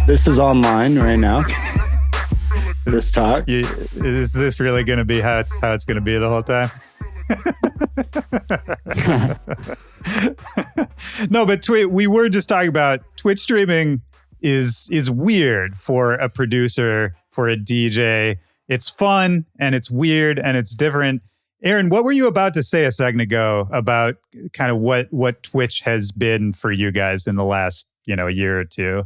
This is online right now. This talk. Is this really going to be how it's going to be the whole time? No, but we were just talking about Twitch streaming is weird for a producer, for a DJ. It's fun and it's weird and it's different. Aaron, what were you about to say a second ago about kind of what Twitch has been for you guys in the last, year or two?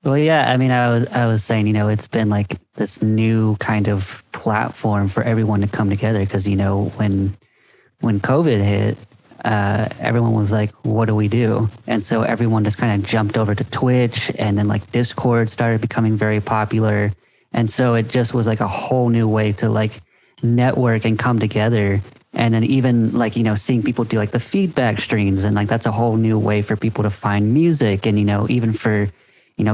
Well, yeah, I mean, I was saying, it's been like this new kind of platform for everyone to come together because, when COVID hit, everyone was like, what do we do? And so everyone just kind of jumped over to Twitch, and then like Discord started becoming very popular. And so it just was like a whole new way to like network and come together. And then even like, seeing people do like the feedback streams, and like that's a whole new way for people to find music. And, even for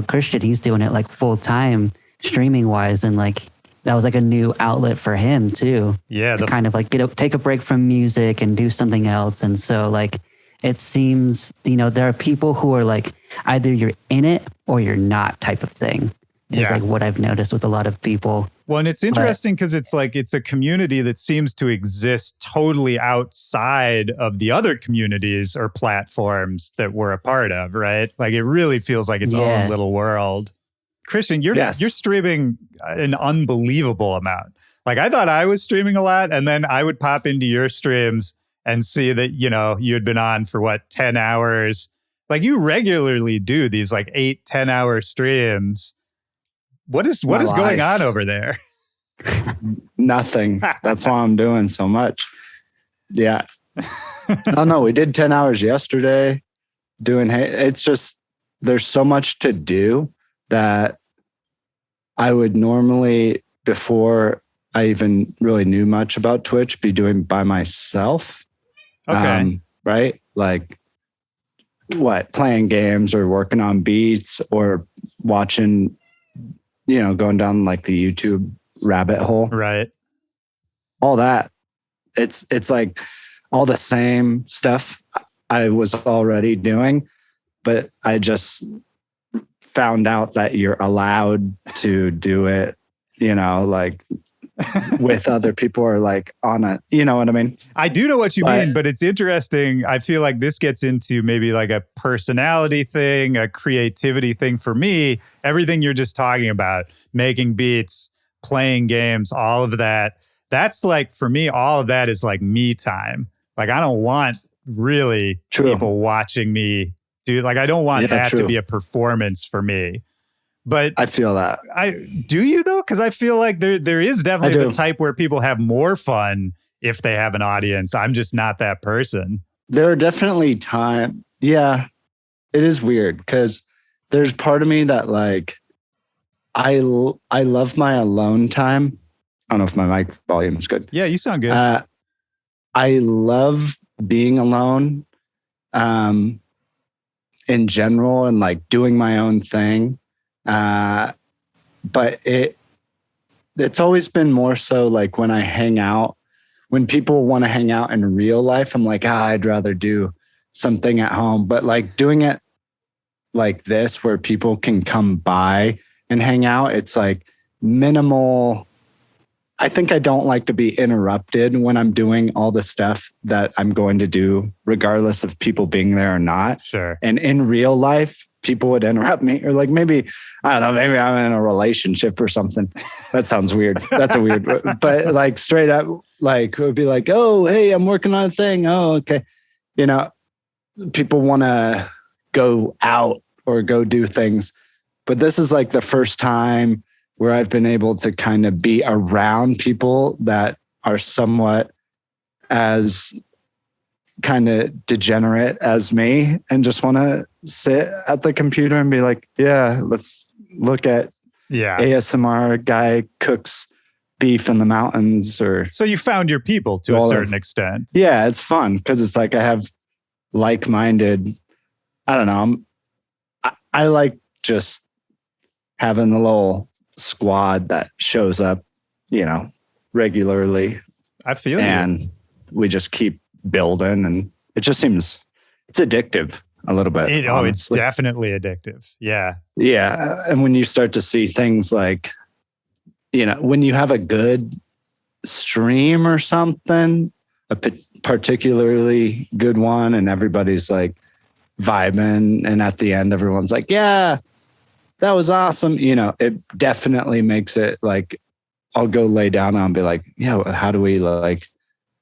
Christian, he's doing it like full time streaming wise. And like, that was like a new outlet for him too. Yeah. To kind of like take a break from music and do something else. And so like, it seems, there are people who are like, either you're in it or you're not type of thing. Is like what I've noticed with a lot of people. Well, and it's interesting because it's like, it's a community that seems to exist totally outside of the other communities or platforms that we're a part of, right? Like it really feels like its own little world. Christian, you're streaming an unbelievable amount. Like I thought I was streaming a lot, and then I would pop into your streams and see that, you had been on for 10 hours. Like you regularly do these like 8-10 hour streams. What is going on over there? Nothing. That's why I'm doing so much. Yeah. Oh no, we did 10 hours yesterday it's just, there's so much to do that I would normally, before I even really knew much about Twitch, be doing by myself. Okay. Right? Like playing games or working on beats or watching, going down like the YouTube rabbit hole. Right. All that. It's like all the same stuff I was already doing, but I just found out that you're allowed to do it, like with other people or like on a, you know what I mean? I do know what you mean, but it's interesting. I feel like this gets into maybe like a personality thing, a creativity thing for me. Everything you're just talking about, making beats, playing games, all of that. That's like, for me, all of that is like me time. Like, I don't want really people watching me do, like, I don't want that to be a performance for me. But I feel that. Do you though? Because I feel like there is definitely the type where people have more fun if they have an audience. I'm just not that person. There are definitely times. Yeah, it is weird because there's part of me that like, I love my alone time. I don't know if my mic volume is good. Yeah, you sound good. I love being alone in general and like doing my own thing. But it's always been more so like when I hang out, when people want to hang out in real life, I'm like, I'd rather do something at home. But like doing it like this, where people can come by and hang out, it's like minimal. I think I don't like to be interrupted when I'm doing all the stuff that I'm going to do, regardless of people being there or not. Sure. And in real life, people would interrupt me, or like maybe, I don't know, maybe I'm in a relationship or something. That sounds weird. That's a weird, but like straight up, like it would be like, oh, hey, I'm working on a thing. Oh, okay. People want to go out or go do things, but this is like the first time where I've been able to kind of be around people that are somewhat as kind of degenerate as me and just want to sit at the computer and be like, yeah, let's look at ASMR guy cooks beef in the mountains. Or so you found your people to a certain extent. Yeah, it's fun because it's like I have like-minded, I don't know, I like just having a little squad that shows up, regularly, I feel you. and we just keep building, and it just seems it's addictive a little bit. It's honestly. definitely addictive. Yeah. Yeah. And when you start to see things like, when you have a good stream or something, a particularly good one, and everybody's like vibing, and at the end, everyone's like, yeah, that was awesome. It definitely makes it like, I'll go lay down and be like, how do we like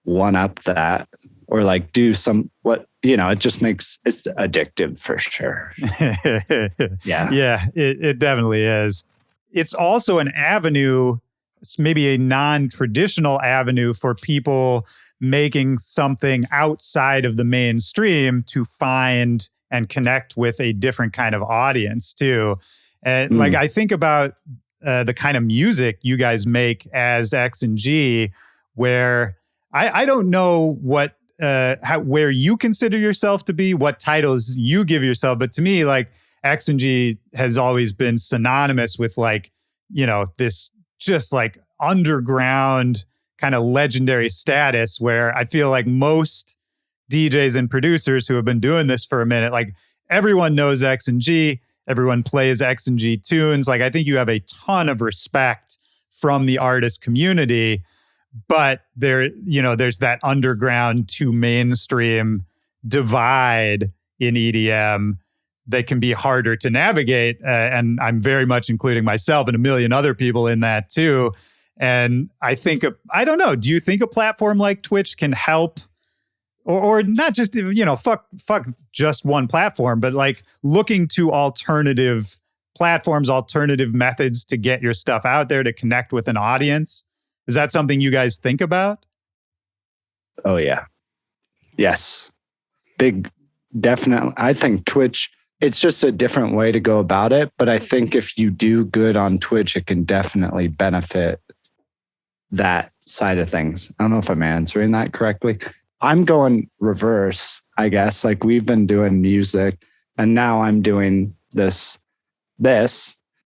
one up that, or like do it just makes it's addictive for sure. Yeah. Yeah, it definitely is. It's also an avenue, maybe a non-traditional avenue for people making something outside of the mainstream to find and connect with a different kind of audience too. And like, I think about the kind of music you guys make as X and G, where I don't know what where you consider yourself to be, what titles you give yourself, but to me, like X and G has always been synonymous with like, this just like underground kind of legendary status, where I feel like most DJs and producers who have been doing this for a minute, like everyone knows X and G, everyone plays X and G tunes. Like I think you have a ton of respect from the artist community, but there's that underground to mainstream divide in EDM that can be harder to navigate. And I'm very much including myself and a million other people in that too. And I think, I don't know, do you think a platform like Twitch can help, or not just, fuck just one platform, but like looking to alternative platforms, alternative methods to get your stuff out there, to connect with an audience? Is that something you guys think about? Oh, yeah. Yes. Definitely. I think Twitch, it's just a different way to go about it. But I think if you do good on Twitch, it can definitely benefit that side of things. I don't know if I'm answering that correctly. I'm going reverse, I guess. Like we've been doing music and now I'm doing this.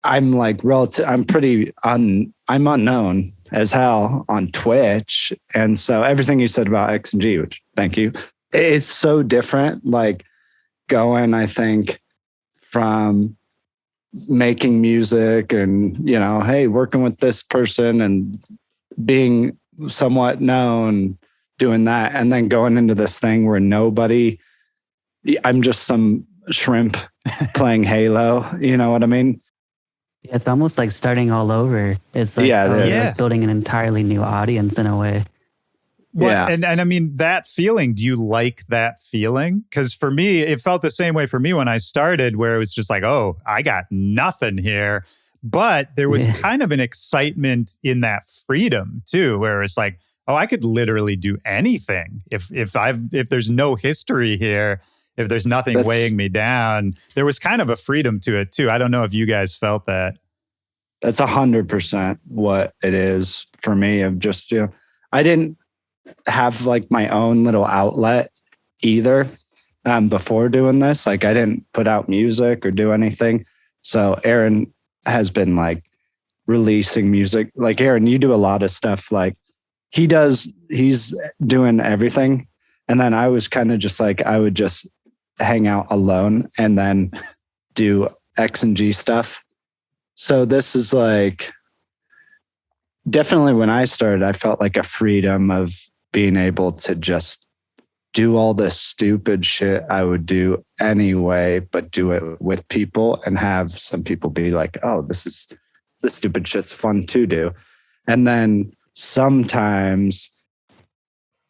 I'm like I'm I'm unknown as hell on Twitch. And so everything you said about X and G, which thank you, it's so different. Like going, I think, from making music and, hey, working with this person and being somewhat known, doing that, and then going into this thing where I'm just some shrimp playing Halo. You know what I mean? It's almost like starting all over. It's like, like building an entirely new audience in a way. Well, yeah. And I mean, that feeling, do you like that feeling? Because for me, it felt the same way for me when I started, where it was just like, oh, I got nothing here. But there was kind of an excitement in that freedom too, where it's like, oh, I could literally do anything. If there's no history here, if there's nothing weighing me down, there was kind of a freedom to it too. I don't know if you guys felt that. That's 100% what it is for me. Of just, I didn't have like my own little outlet either before doing this. Like I didn't put out music or do anything. So Aaron has been like releasing music. Like Aaron, you do a lot of stuff. Like he's doing everything. And then I was kind of just like, I would just hang out alone and then do X and G stuff. So this is like, definitely when I started, I felt like a freedom of being able to just do all this stupid shit I would do anyway, but do it with people and have some people be like, oh, this stupid shit's fun to do. And then sometimes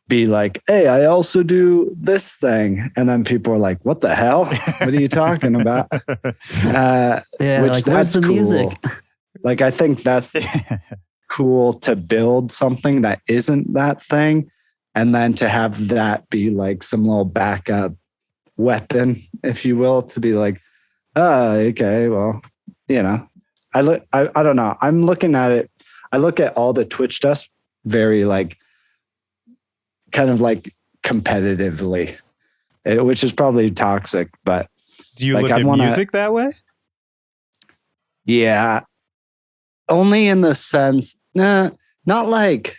be like, hey, I also do this thing. And then people are like, what the hell? What are you talking about? Which like, that's the cool. Music? Like, I think that's cool to build something that isn't that thing. And then to have that be like some little backup weapon, if you will, to be like, oh, okay, well, I don't know. I'm looking at it. I look at all the Twitch stuff very like, kind of like competitively, which is probably toxic, but do you like, look at music that way? Yeah. Only in the sense, not not like,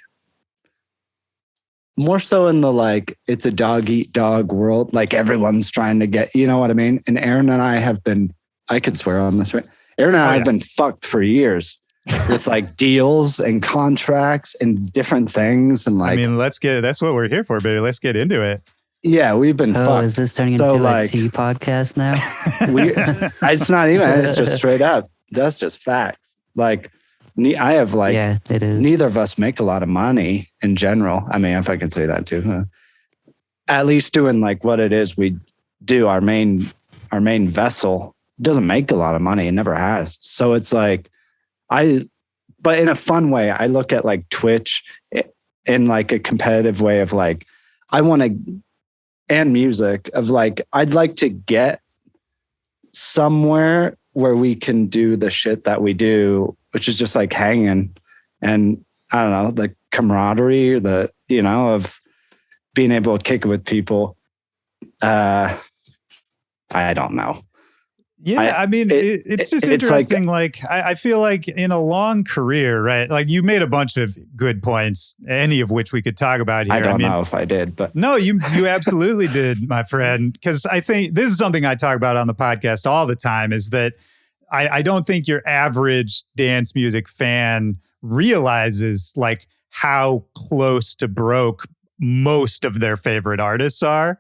more so in the like, it's a dog eat dog world. Like everyone's trying to get, you know what I mean? And Aaron and I have been, I could swear on this, right? Aaron and I have been fucked for years with like deals and contracts and different things. And like, I mean, that's what we're here for, baby. Let's get into it. Yeah, we've been fucked. Is this turning into a tea podcast now? It's not even, it's just straight up. That's just facts. Like, I have like, it is. Neither of us make a lot of money in general. I mean, if I can say that too, at least doing like what it is we do, our main vessel doesn't make a lot of money. It never has. So it's like, but in a fun way, I look at like Twitch in like a competitive way of like, and music of like, I'd like to get somewhere where we can do the shit that we do, which is just like hanging and I don't know, the camaraderie, of being able to kick it with people. I don't know. Yeah, I mean, it's just interesting. Like, I feel like in a long career, right? Like you made a bunch of good points, any of which we could talk about here. I don't know if I did, but no, you absolutely did, my friend. Because I think this is something I talk about on the podcast all the time. Is that I don't think your average dance music fan realizes like how close to broke most of their favorite artists are.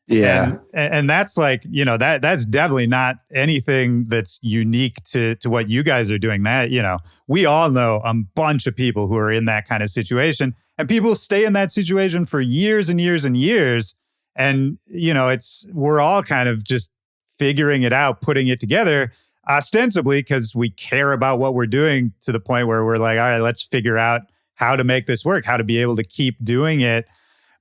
Yeah. And that's like, that's definitely not anything that's unique to what you guys are doing. That, we all know a bunch of people who are in that kind of situation, and people stay in that situation for years and years and years. And, we're all kind of just figuring it out, putting it together, ostensibly because we care about what we're doing to the point where we're like, all right, let's figure out how to make this work, how to be able to keep doing it.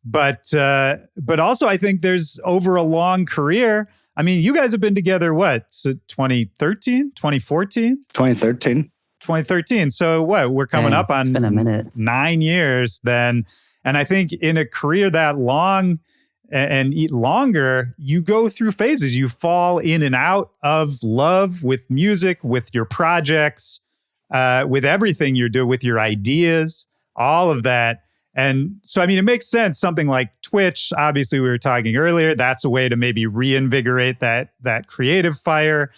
But also I think there's over a long career. I mean, you guys have been together, what? So 2013, 2014? 2013. 2013. So what? We're coming up on it's been a minute. 9 years then. And I think in a career that long and longer, you go through phases. You fall in and out of love with music, with your projects, with everything you're doing, with your ideas, all of that. And so, I mean, it makes sense. Something like Twitch, obviously, we were talking earlier, that's a way to maybe reinvigorate that creative fire.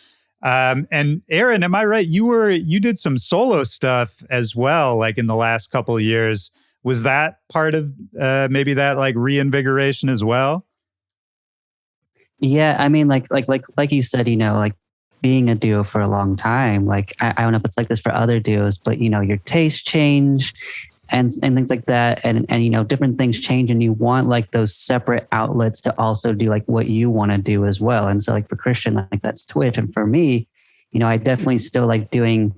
And Aaron, am I right? You did some solo stuff as well, like in the last couple of years. Was that part of maybe that like reinvigoration as well? Yeah, I mean, like you said, like being a duo for a long time. Like I don't know if it's like this for other duos, but your tastes change. And things like that. And different things change and you want like those separate outlets to also do like what you want to do as well. And so like for Christian, like that's Twitch. And for me, I definitely still like doing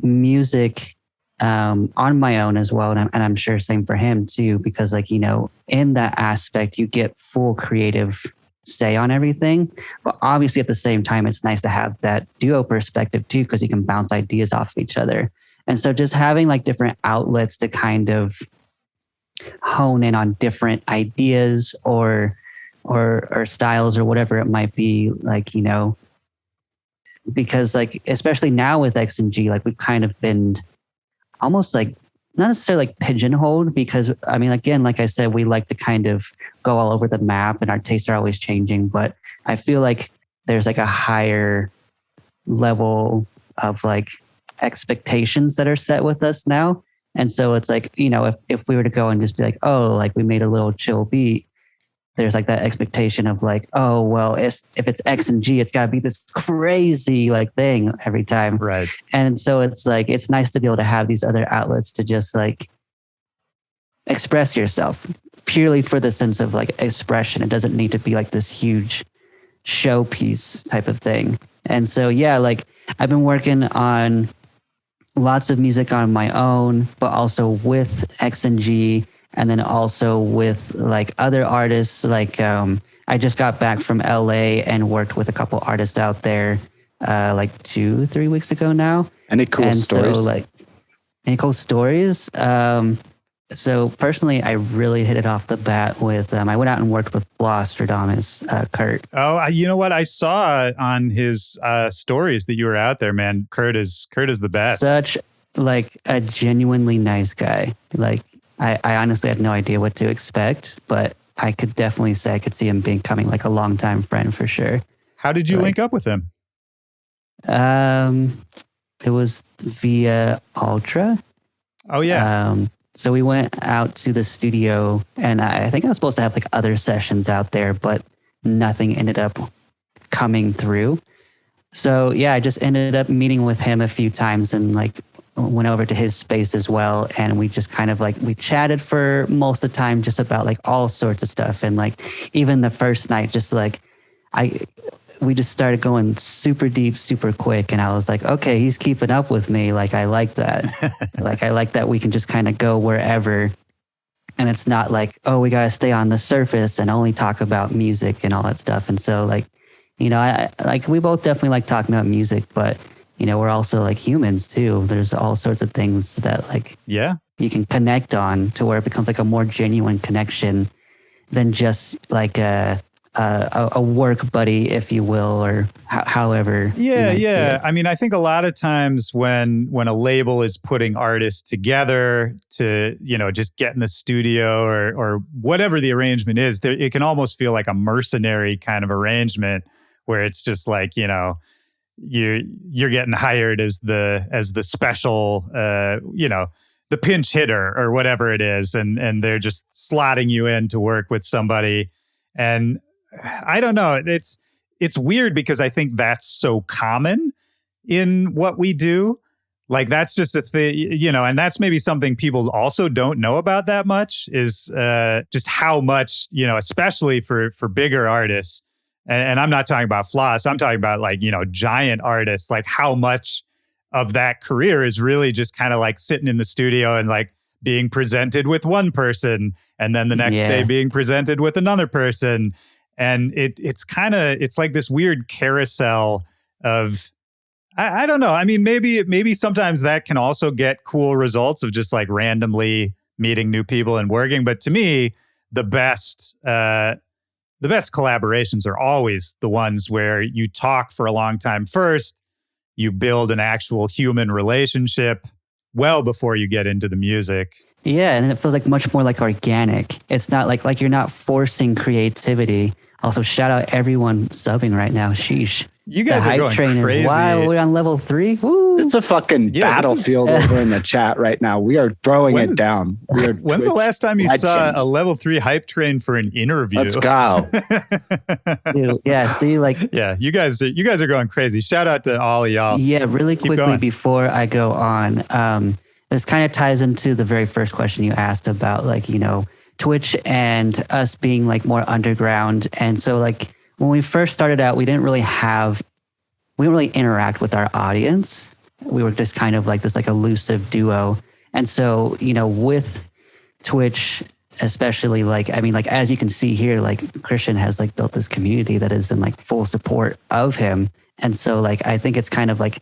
music on my own as well. And I'm sure same for him too, because like, in that aspect, you get full creative say on everything. But obviously at the same time, it's nice to have that duo perspective too, because you can bounce ideas off of each other. And so just having like different outlets to kind of hone in on different ideas or styles or whatever it might be, like, because like, especially now with X and G, like we've kind of been almost like, not necessarily like pigeonholed, because I mean, again, like I said, we like to kind of go all over the map and our tastes are always changing, but I feel like there's like a higher level of like expectations that are set with us now. And so it's like, if we were to go and just be like, oh, like we made a little chill beat, there's like that expectation of like, oh, well, if it's X and G, it's got to be this crazy like thing every time. Right. And so it's like, it's nice to be able to have these other outlets to just like express yourself purely for the sense of like expression. It doesn't need to be like this huge showpiece type of thing. And so, yeah, like I've been working on lots of music on my own, but also with X and G, and then also with like other artists. Like I just got back from LA and worked with a couple artists out there like 2-3 weeks ago now. Any cool stories? So, like, any cool stories? So personally, I really hit it off the bat with, I went out and worked with Flostradamus, Kurt. Oh, you know what? I saw on his stories that you were out there, man. Kurt is the best. like a genuinely nice guy. Like I honestly had no idea what to expect, but I could definitely say I could see him becoming like a longtime friend for sure. How did you link up with him? It was via Ultra. Oh yeah. So we went out to the studio, and I think I was supposed to have like other sessions out there, but nothing ended up coming through. So yeah, I just ended up meeting with him a few times and like went over to his space as well. And we just kind of like, we chatted for most of the time just about like all sorts of stuff. And like even the first night, just like we just started going super deep, super quick. And I was like, okay, he's keeping up with me. Like, I like that. Like, I like that we can just kind of go wherever. And it's not like, oh, we got to stay on the surface and only talk about music and all that stuff. And so like, you know, I like, we both definitely like talking about music, but you know, we're also like humans too. There's all sorts of things that like, yeah, you can connect on to where it becomes like a more genuine connection than just like a work buddy, if you will, or however. Yeah. I mean, I think a lot of times when a label is putting artists together to, you know, just get in the studio or whatever the arrangement is, it can almost feel like a mercenary kind of arrangement where it's just like, you know, you're getting hired as the special, you know, the pinch hitter or whatever it is, and they're just slotting you in to work with somebody. And I don't know. It's weird because I think that's so common in what we do. Like that's just a thing, you know, and that's maybe something people also don't know about that much is just how much, you know, especially for bigger artists. And I'm not talking about Floss. I'm talking about like, you know, giant artists, like how much of that career is really just kind of like sitting in the studio and like being presented with one person and then the next day being presented with another person. And it's like this weird carousel of, I don't know. I mean, maybe sometimes that can also get cool results of just like randomly meeting new people and working. But to me, the best collaborations are always the ones where you talk for a long time first, you build an actual human relationship well before you get into the music. Yeah, and it feels like much more like organic. It's not like you're not forcing creativity. Also, shout out everyone subbing right now. Sheesh. You guys are going crazy. Is wild. We're on level 3. Woo. It's a fucking battlefield over in the chat right now. We are throwing it down. When's the last time you saw a level 3 hype train for an interview? Let's go. Dude, yeah, see, like... Yeah, you guys are going crazy. Shout out to all of y'all. Yeah, really quickly before I go on, this kind of ties into the very first question you asked about, like, you know, Twitch and us being like more underground. And so like when we first started out, we didn't really interact with our audience. We were just kind of like this like elusive duo. And so, you know, with Twitch, especially like, I mean, like, as you can see here, like Christian has like built this community that is in like full support of him. And so like, I think it's kind of like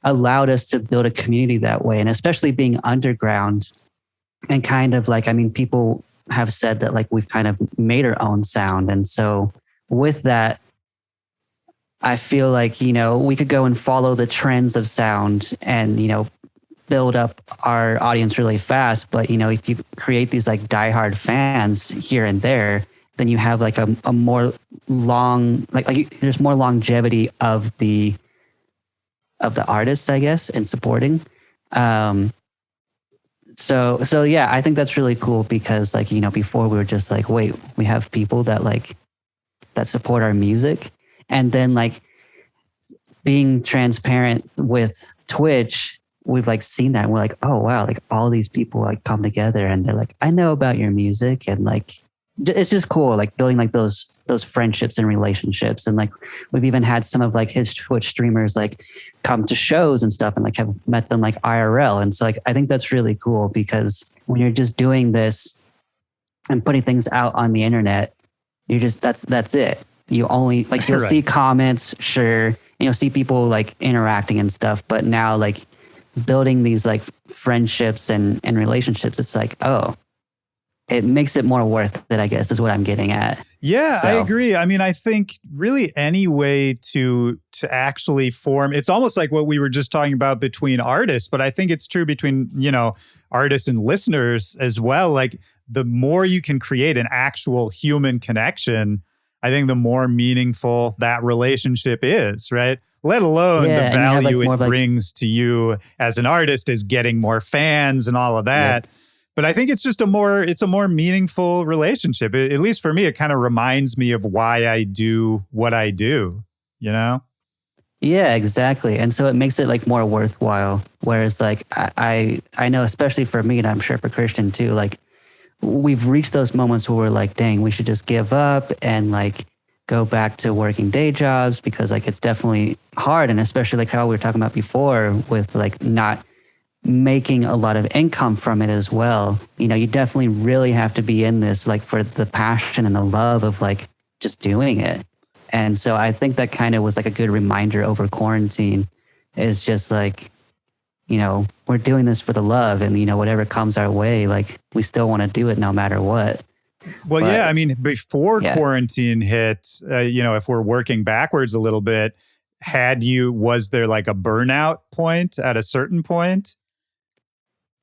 allowed us to build a community that way. And especially being underground and kind of like, I mean, people have said that like we've kind of made our own sound. And so with that, I feel like, you know, we could go and follow the trends of sound and, you know, build up our audience really fast. But, you know, if you create these like diehard fans here and there, then you have like a more long, like there's more longevity of the artist, I guess, in supporting. So yeah, I think that's really cool because like, you know, before we were just like, wait, we have people that like, that support our music. And then like being transparent with Twitch, we've like seen that and we're like, oh wow, like all these people like come together and they're like, I know about your music. And like, it's just cool, like building like those friendships and relationships. And like, we've even had some of like his Twitch streamers like come to shows and stuff and like have met them like IRL. And so like, I think that's really cool because when you're just doing this and putting things out on the internet, you're just, that's it. You only like, you'll see comments, sure. And you'll see people like interacting and stuff, but now like building these like friendships and relationships, it's like, oh, it makes it more worth it, I guess, is what I'm getting at. Yeah, I agree. I mean, I think really any way to actually form, it's almost like what we were just talking about between artists, but I think it's true between, artists and listeners as well. Like the more you can create an actual human connection, I think the more meaningful that relationship is, right? Let alone the value it brings to you as an artist is getting more fans and all of that. Yeah. But I think it's just a more meaningful relationship. At least for me, it kind of reminds me of why I do what I do, Yeah, exactly. And so it makes it like more worthwhile. Whereas like I know, especially for me, and I'm sure for Christian too, like we've reached those moments where we're like, dang, we should just give up and like go back to working day jobs, because like it's definitely hard. And especially like how we were talking about before with like not making a lot of income from it as well. You definitely really have to be in this like for the passion and the love of like just doing it. And so I think that kind of was like a good reminder over quarantine, is just like, we're doing this for the love, and whatever comes our way, like we still want to do it no matter what. Well, yeah, I mean, before quarantine hit, if we're working backwards a little bit, was there like a burnout point at a certain point?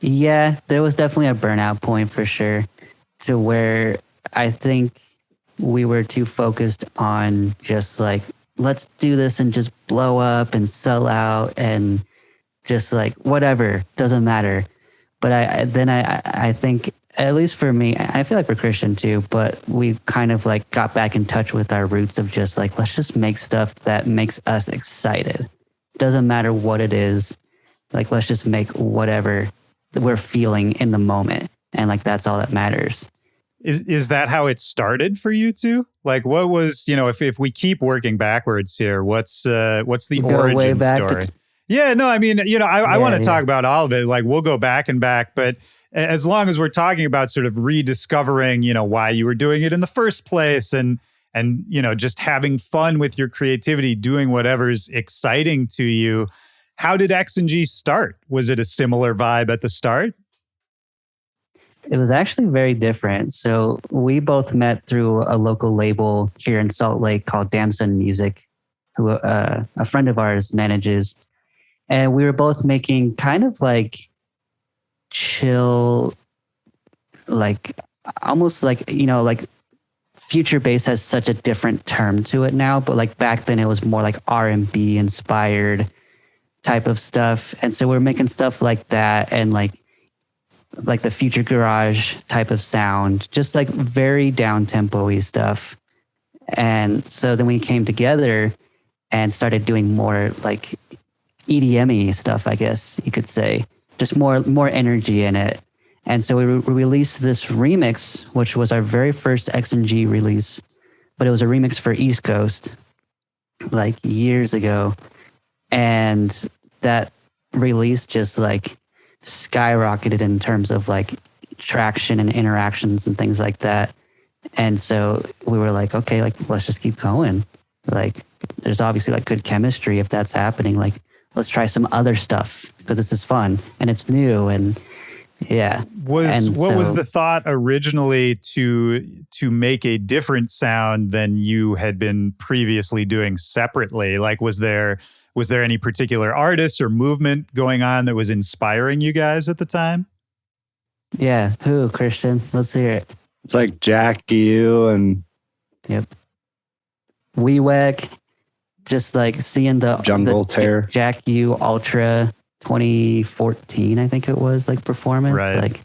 Yeah, there was definitely a burnout point for sure, to where I think we were too focused on just like, let's do this and just blow up and sell out and just like whatever, doesn't matter. But I think, at least for me, I feel like for Christian too, but we kind of like got back in touch with our roots of just like, let's just make stuff that makes us excited. Doesn't matter what it is. Like, let's just make whatever we're feeling in the moment. And like, that's all that matters. Is that how it started for you two? Like, what was, if we keep working backwards here, what's the origin story? Yeah, no, I mean, I want to talk about all of it. Like, we'll go back and back, but as long as we're talking about sort of rediscovering, why you were doing it in the first place, and just having fun with your creativity, doing whatever's exciting to you. How did X&G start? Was it a similar vibe at the start? It was actually very different. So we both met through a local label here in Salt Lake called Damson Music, who a friend of ours manages. And we were both making kind of like chill, like almost like, like future bass has such a different term to it now. But like back then it was more like R&B inspired type of stuff. And so we're making stuff like that, and like the future garage type of sound, just like very down tempo-y stuff. And so then we came together and started doing more like EDM-y stuff, I guess you could say, just more energy in it. And so we released this remix, which was our very first X&G release, but it was a remix for East Coast like years ago. And that release just like skyrocketed in terms of like traction and interactions and things like that. And so we were like, okay, like let's just keep going. Like there's obviously like good chemistry if that's happening. Like let's try some other stuff because this is fun and it's new. And yeah. What was the thought originally to make a different sound than you had been previously doing separately? Like was there any particular artist or movement going on that was inspiring you guys at the time? Yeah. Who, Christian? Let's hear it. It's like Jack U and yep. WeWack, just like seeing the Jungle Tear, Jack U Ultra 2014, I think it was, like performance. Right. Like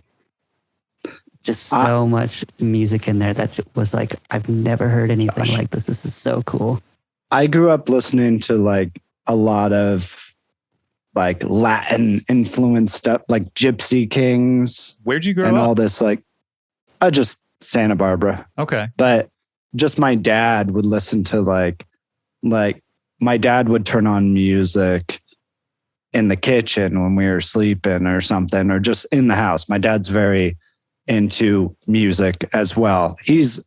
just so much music in there that was like, I've never heard anything like this. This is so cool. I grew up listening to like a lot of like Latin influenced stuff, like Gypsy Kings. Where'd you grow up? And all this, like, just Santa Barbara. Okay. But just my dad would listen to like my dad would turn on music in the kitchen when we were sleeping or something, or just in the house. My dad's very into music as well. He's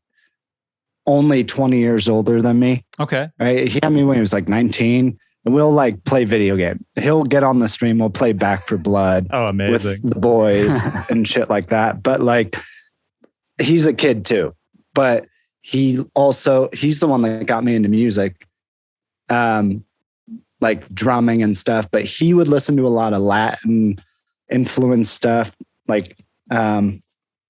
only 20 years older than me. Okay. Right? He had me when he was like 19. And we'll like play video game. He'll get on the stream. We'll play Back for Blood. Oh, amazing. With the boys and shit like that. But like he's a kid too, but he's the one that got me into music, like drumming and stuff. But he would listen to a lot of Latin influence stuff, like I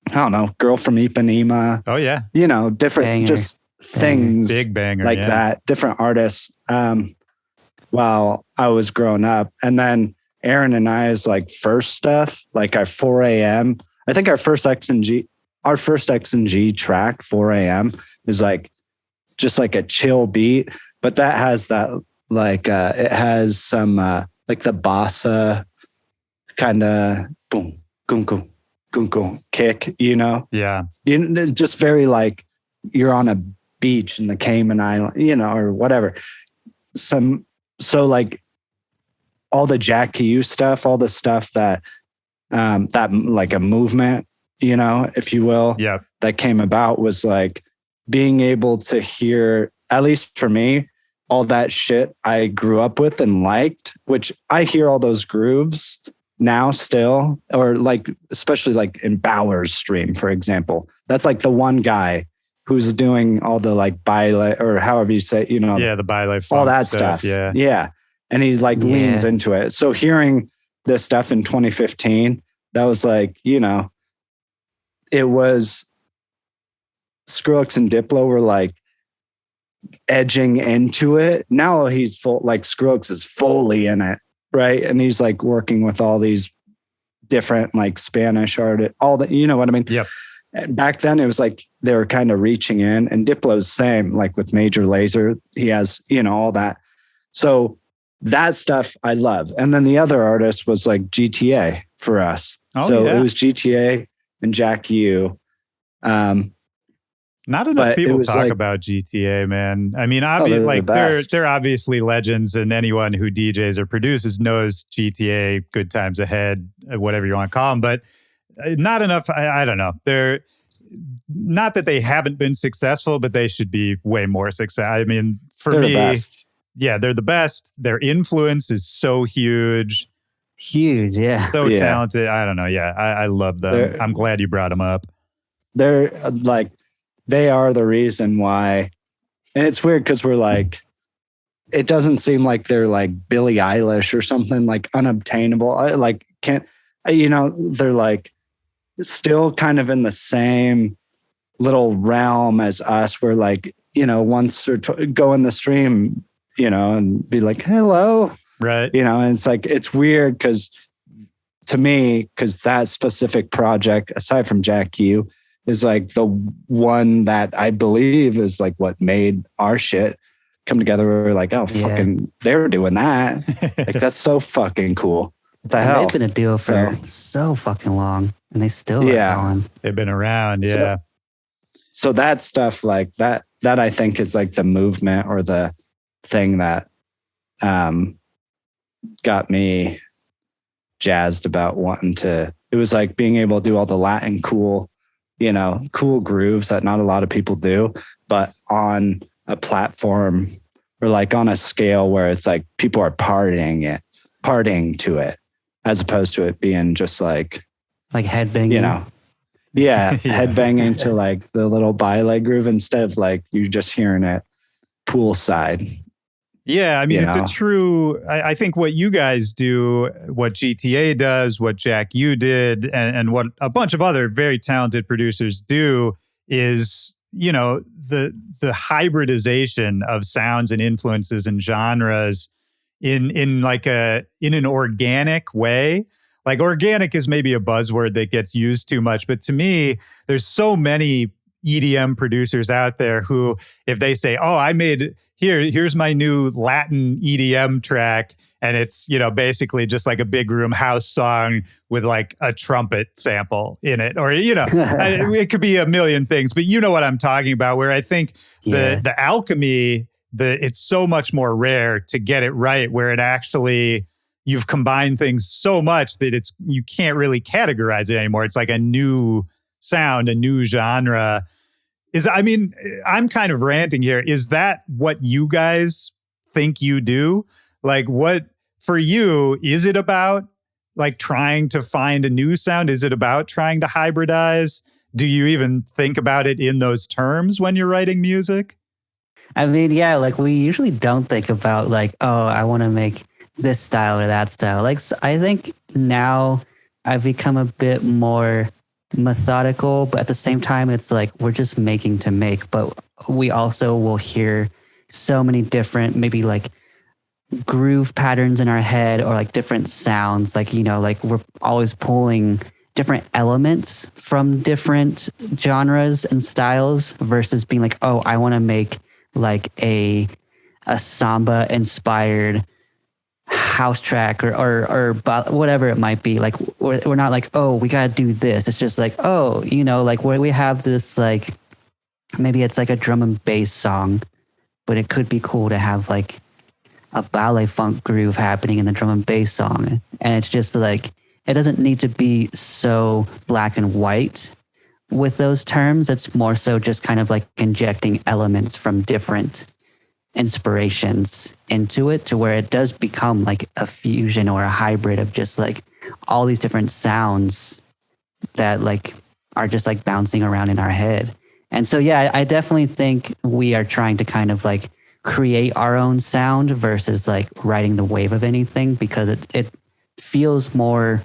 don't know, Girl from Ipanema. Oh yeah, different Banger. just things, big banger like that, different artists. While I was growing up, and then Aaron and I's like first stuff, like our 4 a.m. I think our first X and G track, 4 a.m. is like just like a chill beat, but that has that like it has some like the bossa kind of boom, gunko, gunko kick, Yeah. Just very like you're on a beach in the Cayman Island, or whatever. So like all the Jack Hughes stuff, all the stuff that that like a movement, if you will, Yeah. that came about was like being able to hear, at least for me, all that shit I grew up with and liked, which I hear all those grooves now still, or like, especially like in Bauer's stream, for example. That's like the one guy who's doing all the like baile, or however you say, the baile, all that stuff. Yeah. Yeah. And he like leans into it. So hearing this stuff in 2015, that was like, it was Skrillex and Diplo were like edging into it. Now he's full, like Skrillex is fully in it. Right. And he's like working with all these different like Spanish artists, all that, you know what I mean? Yep. Back then it was like they were kind of reaching in, and Diplo's same, like with Major Lazer, he has, all that. So that stuff I love. And then the other artist was like GTA for us. It was GTA and Jack U. Not enough people talk like, about GTA, man. I mean, they're obviously legends, and anyone who DJs or produces knows GTA, Good Times Ahead, whatever you want to call them. But not enough. I don't know. They're not that they haven't been successful, but they should be way more successful. I mean, for me, the best. Yeah, they're the best. Their influence is so huge. Huge, yeah. So talented. I don't know. Yeah, I love them. I'm glad you brought them up. They're like, they are the reason why. And it's weird because we're like, it doesn't seem like they're like Billie Eilish or something like unobtainable. They're like still kind of in the same little realm as us. We're like, once or go in the stream, and be like, hello. Right. And it's like, it's weird because that specific project, aside from Jack U, is like the one that I believe is like what made our shit come together. We're like, oh, fucking, they were doing that. Like, that's so fucking cool. What the hell? They've been a duo for so fucking long, and they still are going. They've been around, yeah. So that stuff like that I think is like the movement or the thing that got me jazzed about wanting to. It was like being able to do all the Latin cool grooves that not a lot of people do, but on a platform or like on a scale where it's like people are partying to it, as opposed to it being just like headbanging. Headbanging to like the little baile groove instead of like you just hearing it poolside. Yeah, I mean, it's a true, I think what you guys do, what GTA does, what Jack U did, and what a bunch of other very talented producers do is, the hybridization of sounds and influences and genres in an organic way. Like, organic is maybe a buzzword that gets used too much, but to me, there's so many EDM producers out there who, if they say, oh, I made... Here's my new Latin EDM track, and it's, basically just like a big room house song with like a trumpet sample in it, or it could be a million things, but you know what I'm talking about. Where I think the alchemy, it's so much more rare to get it right, where it actually you've combined things so much that you can't really categorize it anymore. It's like a new sound, a new genre. I'm kind of ranting here. Is that what you guys think you do? Like, what for you, is it about like trying to find a new sound? Is it about trying to hybridize? do you even think about it in those terms when you're writing music? I mean, yeah, like we usually don't think about like, oh, I want to make this style or that style. Like, I think now I've become a bit more methodical, but at the same time, it's like we're just making to make. But we also will hear so many different, maybe like groove patterns in our head or like different sounds. Like, like we're always pulling different elements from different genres and styles versus being like, oh, I want to make like a samba inspired house track or whatever it might be. Like we're not like, oh, we got to do this. It's just like, oh, like where we have this, like maybe it's like a drum and bass song, but it could be cool to have like a ballet funk groove happening in the drum and bass song. And it's just like, it doesn't need to be so black and white with those terms. It's more so just kind of like injecting elements from different inspirations into it to where it does become like a fusion or a hybrid of just like all these different sounds that like are just like bouncing around in our head. And so, yeah, I definitely think we are trying to kind of like create our own sound versus like riding the wave of anything, because it feels more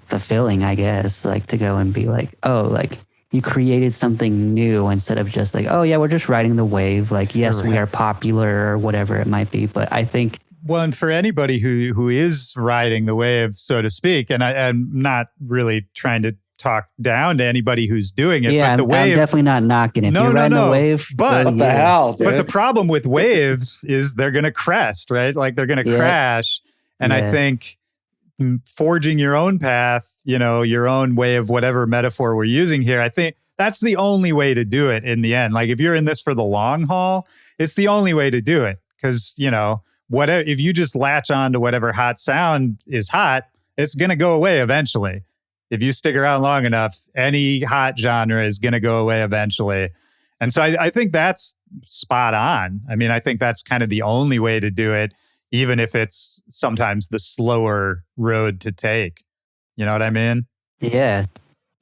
fulfilling, I guess, like to go and be like, oh, like you created something new instead of just like, oh yeah, we're just riding the wave. Like, yes, we are popular or whatever it might be. But I think, well, and for anybody who is riding the wave, so to speak, and I'm not really trying to talk down to anybody who's doing it, yeah, but the wave, I'm definitely not knocking it. No, You're riding the wave. But what the hell, dude? But the problem with waves is they're going to crest, right? Like they're going to crash. And I think forging your own path, your own way of whatever metaphor we're using here, I think that's the only way to do it in the end. Like if you're in this for the long haul, it's the only way to do it. Because, whatever, if you just latch on to whatever hot sound is hot, it's going to go away eventually. If you stick around long enough, any hot genre is going to go away eventually. And so I think that's spot on. I mean, I think that's kind of the only way to do it, even if it's sometimes the slower road to take. You know what I mean? Yeah.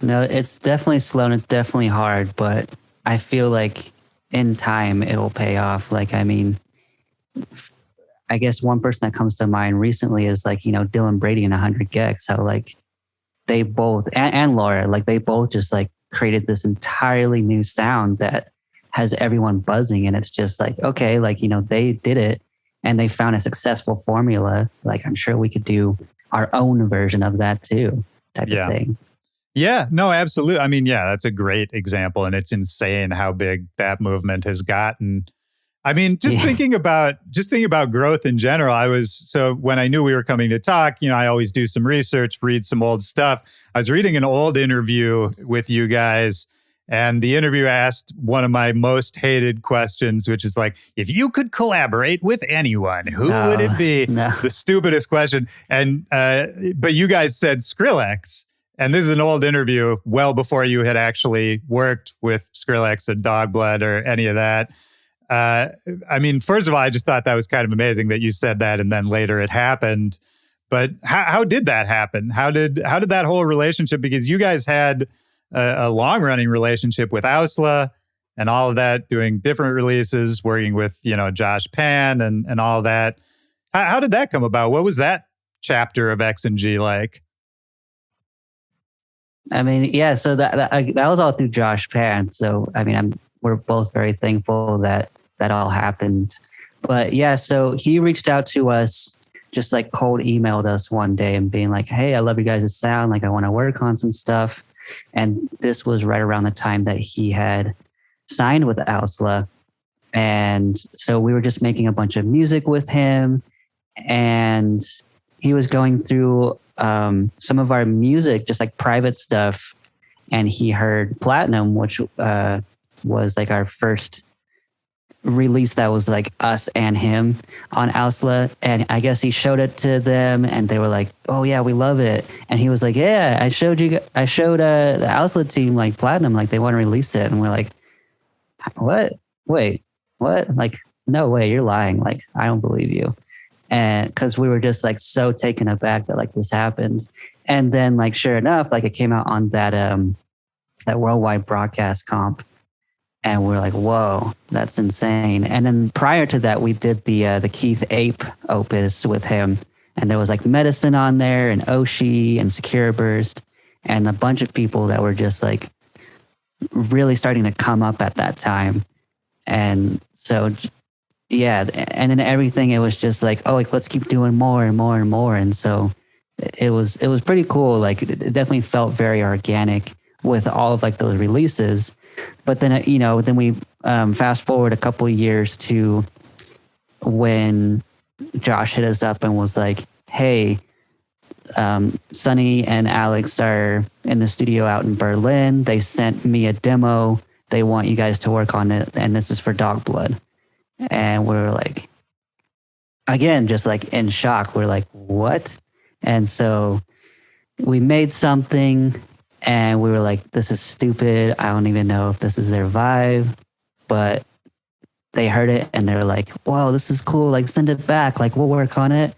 No, it's definitely slow and it's definitely hard, but I feel like in time it'll pay off. Like, I mean, I guess one person that comes to mind recently is like, Dylan Brady and 100 Gex, how like they both, and Laura, like they both just like created this entirely new sound that has everyone buzzing. And it's just like, okay, like, they did it and they found a successful formula. Like, I'm sure we could do our own version of that too, type of thing. Yeah, no, absolutely. I mean, yeah, that's a great example. And it's insane how big that movement has gotten. I mean, just thinking about growth in general, so when I knew we were coming to talk, I always do some research, read some old stuff. I was reading an old interview with you guys, and the interviewer asked one of my most hated questions, which is like, if you could collaborate with anyone, who would it be? No. The stupidest question. And but you guys said Skrillex. And this is an old interview well before you had actually worked with Skrillex or Dog Blood or any of that. I mean, first of all, I just thought that was kind of amazing that you said that, and then later it happened. But how did that happen? How did that whole relationship? Because you guys had a long running relationship with OWSLA and all of that, doing different releases, working with Josh Pan and all of that. How did that come about? What was that chapter of X&G like? I mean, yeah. So that was all through Josh Pan. So I mean, we're both very thankful that all happened. But yeah, so he reached out to us, just like cold emailed us one day and being like, "Hey, I love you guys' sound. Like, I want to work on some stuff." And this was right around the time that he had signed with OWSLA, and so we were just making a bunch of music with him, and he was going through some of our music, just like private stuff, and he heard Platinum, which was like our first release that was like us and him on OWSLA, and I guess he showed it to them and they were like, "Oh yeah, we love it." And he was like, "Yeah, I showed the OWSLA team like Platinum, like they want to release it." And we're like, "What? Wait, what? Like, no way, you're lying. Like, I don't believe you." And because we were just like so taken aback that like this happened. And then like sure enough, like it came out on that worldwide broadcast comp, and we're like, whoa, that's insane. And then prior to that, we did the Keith Ape opus with him, and there was like Medicine on there, and Oshi, and Secure Burst, and a bunch of people that were just like really starting to come up at that time. And so, yeah, and then everything, it was just like, oh, like let's keep doing more and more and more. And so it was pretty cool. Like it definitely felt very organic with all of like those releases. But then, then we fast forward a couple of years to when Josh hit us up and was like, hey, Sonny and Alex are in the studio out in Berlin. They sent me a demo. They want you guys to work on it. And this is for Dog Blood. And we're like, again, just like in shock. We're like, what? And so we made something and we were like, this is stupid. I don't even know if this is their vibe. But they heard it and they're like, whoa, this is cool. Like, send it back. Like, we'll work on it.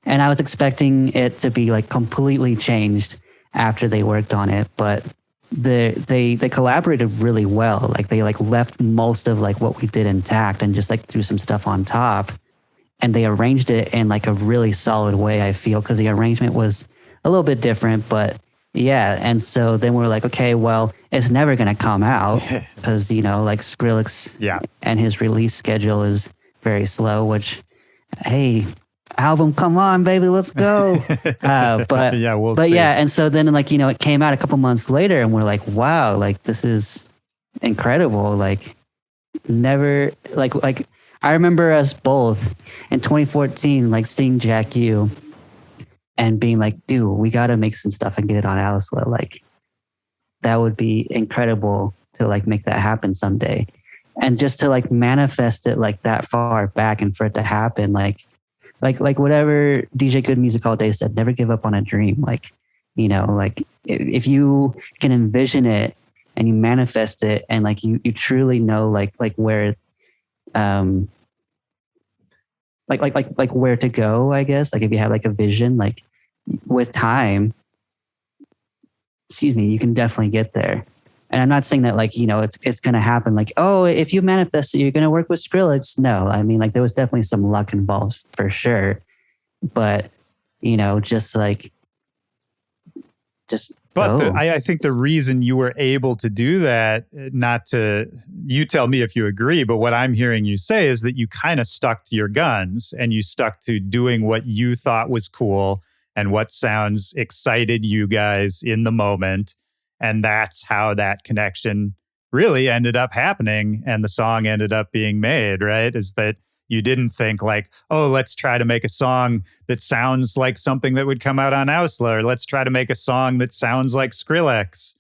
And I was expecting it to be like completely changed after they worked on it. But they collaborated really well. Like they like left most of like what we did intact and just like threw some stuff on top. And they arranged it in like a really solid way, I feel, because the arrangement was a little bit different. But yeah, and so then we're like, okay, well, it's never going to come out because, like Skrillex and his release schedule is very slow, which, hey, album, come on, baby, let's go. But yeah, we'll but see. Yeah, and so then like, it came out a couple months later and we're like, wow, like this is incredible. Like never, like I remember us both in 2014, like seeing Jack U and being like, dude, we got to make some stuff and get it on OWSLA. Like that would be incredible to like make that happen someday. And just to like manifest it like that far back and for it to happen, like whatever DJ Good Music All Day said, never give up on a dream. Like, like if you can envision it and you manifest it and like you truly know like where like where to go, I guess. Like if you have like a vision, like with time, you can definitely get there. And I'm not saying that like, it's going to happen. Like, oh, if you manifest it, you're going to work with Skrillex. No, I mean, like there was definitely some luck involved for sure. But, But I think the reason you were able to do that, you tell me if you agree, but what I'm hearing you say is that you kind of stuck to your guns and you stuck to doing what you thought was cool and what sounds excited you guys in the moment. And that's how that connection really ended up happening and the song ended up being made, right? Is that you didn't think like, oh, let's try to make a song that sounds like something that would come out on OWSLA, or let's try to make a song that sounds like Skrillex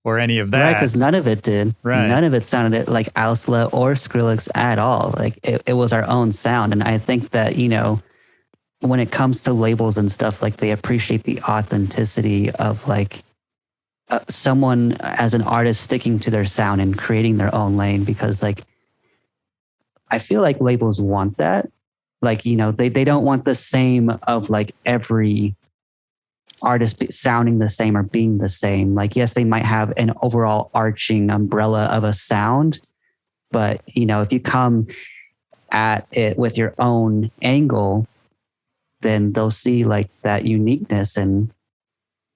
or any of that. Right, because none of it did. Right. None of it sounded like OWSLA or Skrillex at all. Like it was our own sound. And I think that, when it comes to labels and stuff, like they appreciate the authenticity of like someone as an artist sticking to their sound and creating their own lane, because like I feel like labels want that. Like, they don't want the same of like every artist sounding the same or being the same. Like, yes, they might have an overall arching umbrella of a sound, but if you come at it with your own angle, then they'll see like that uniqueness and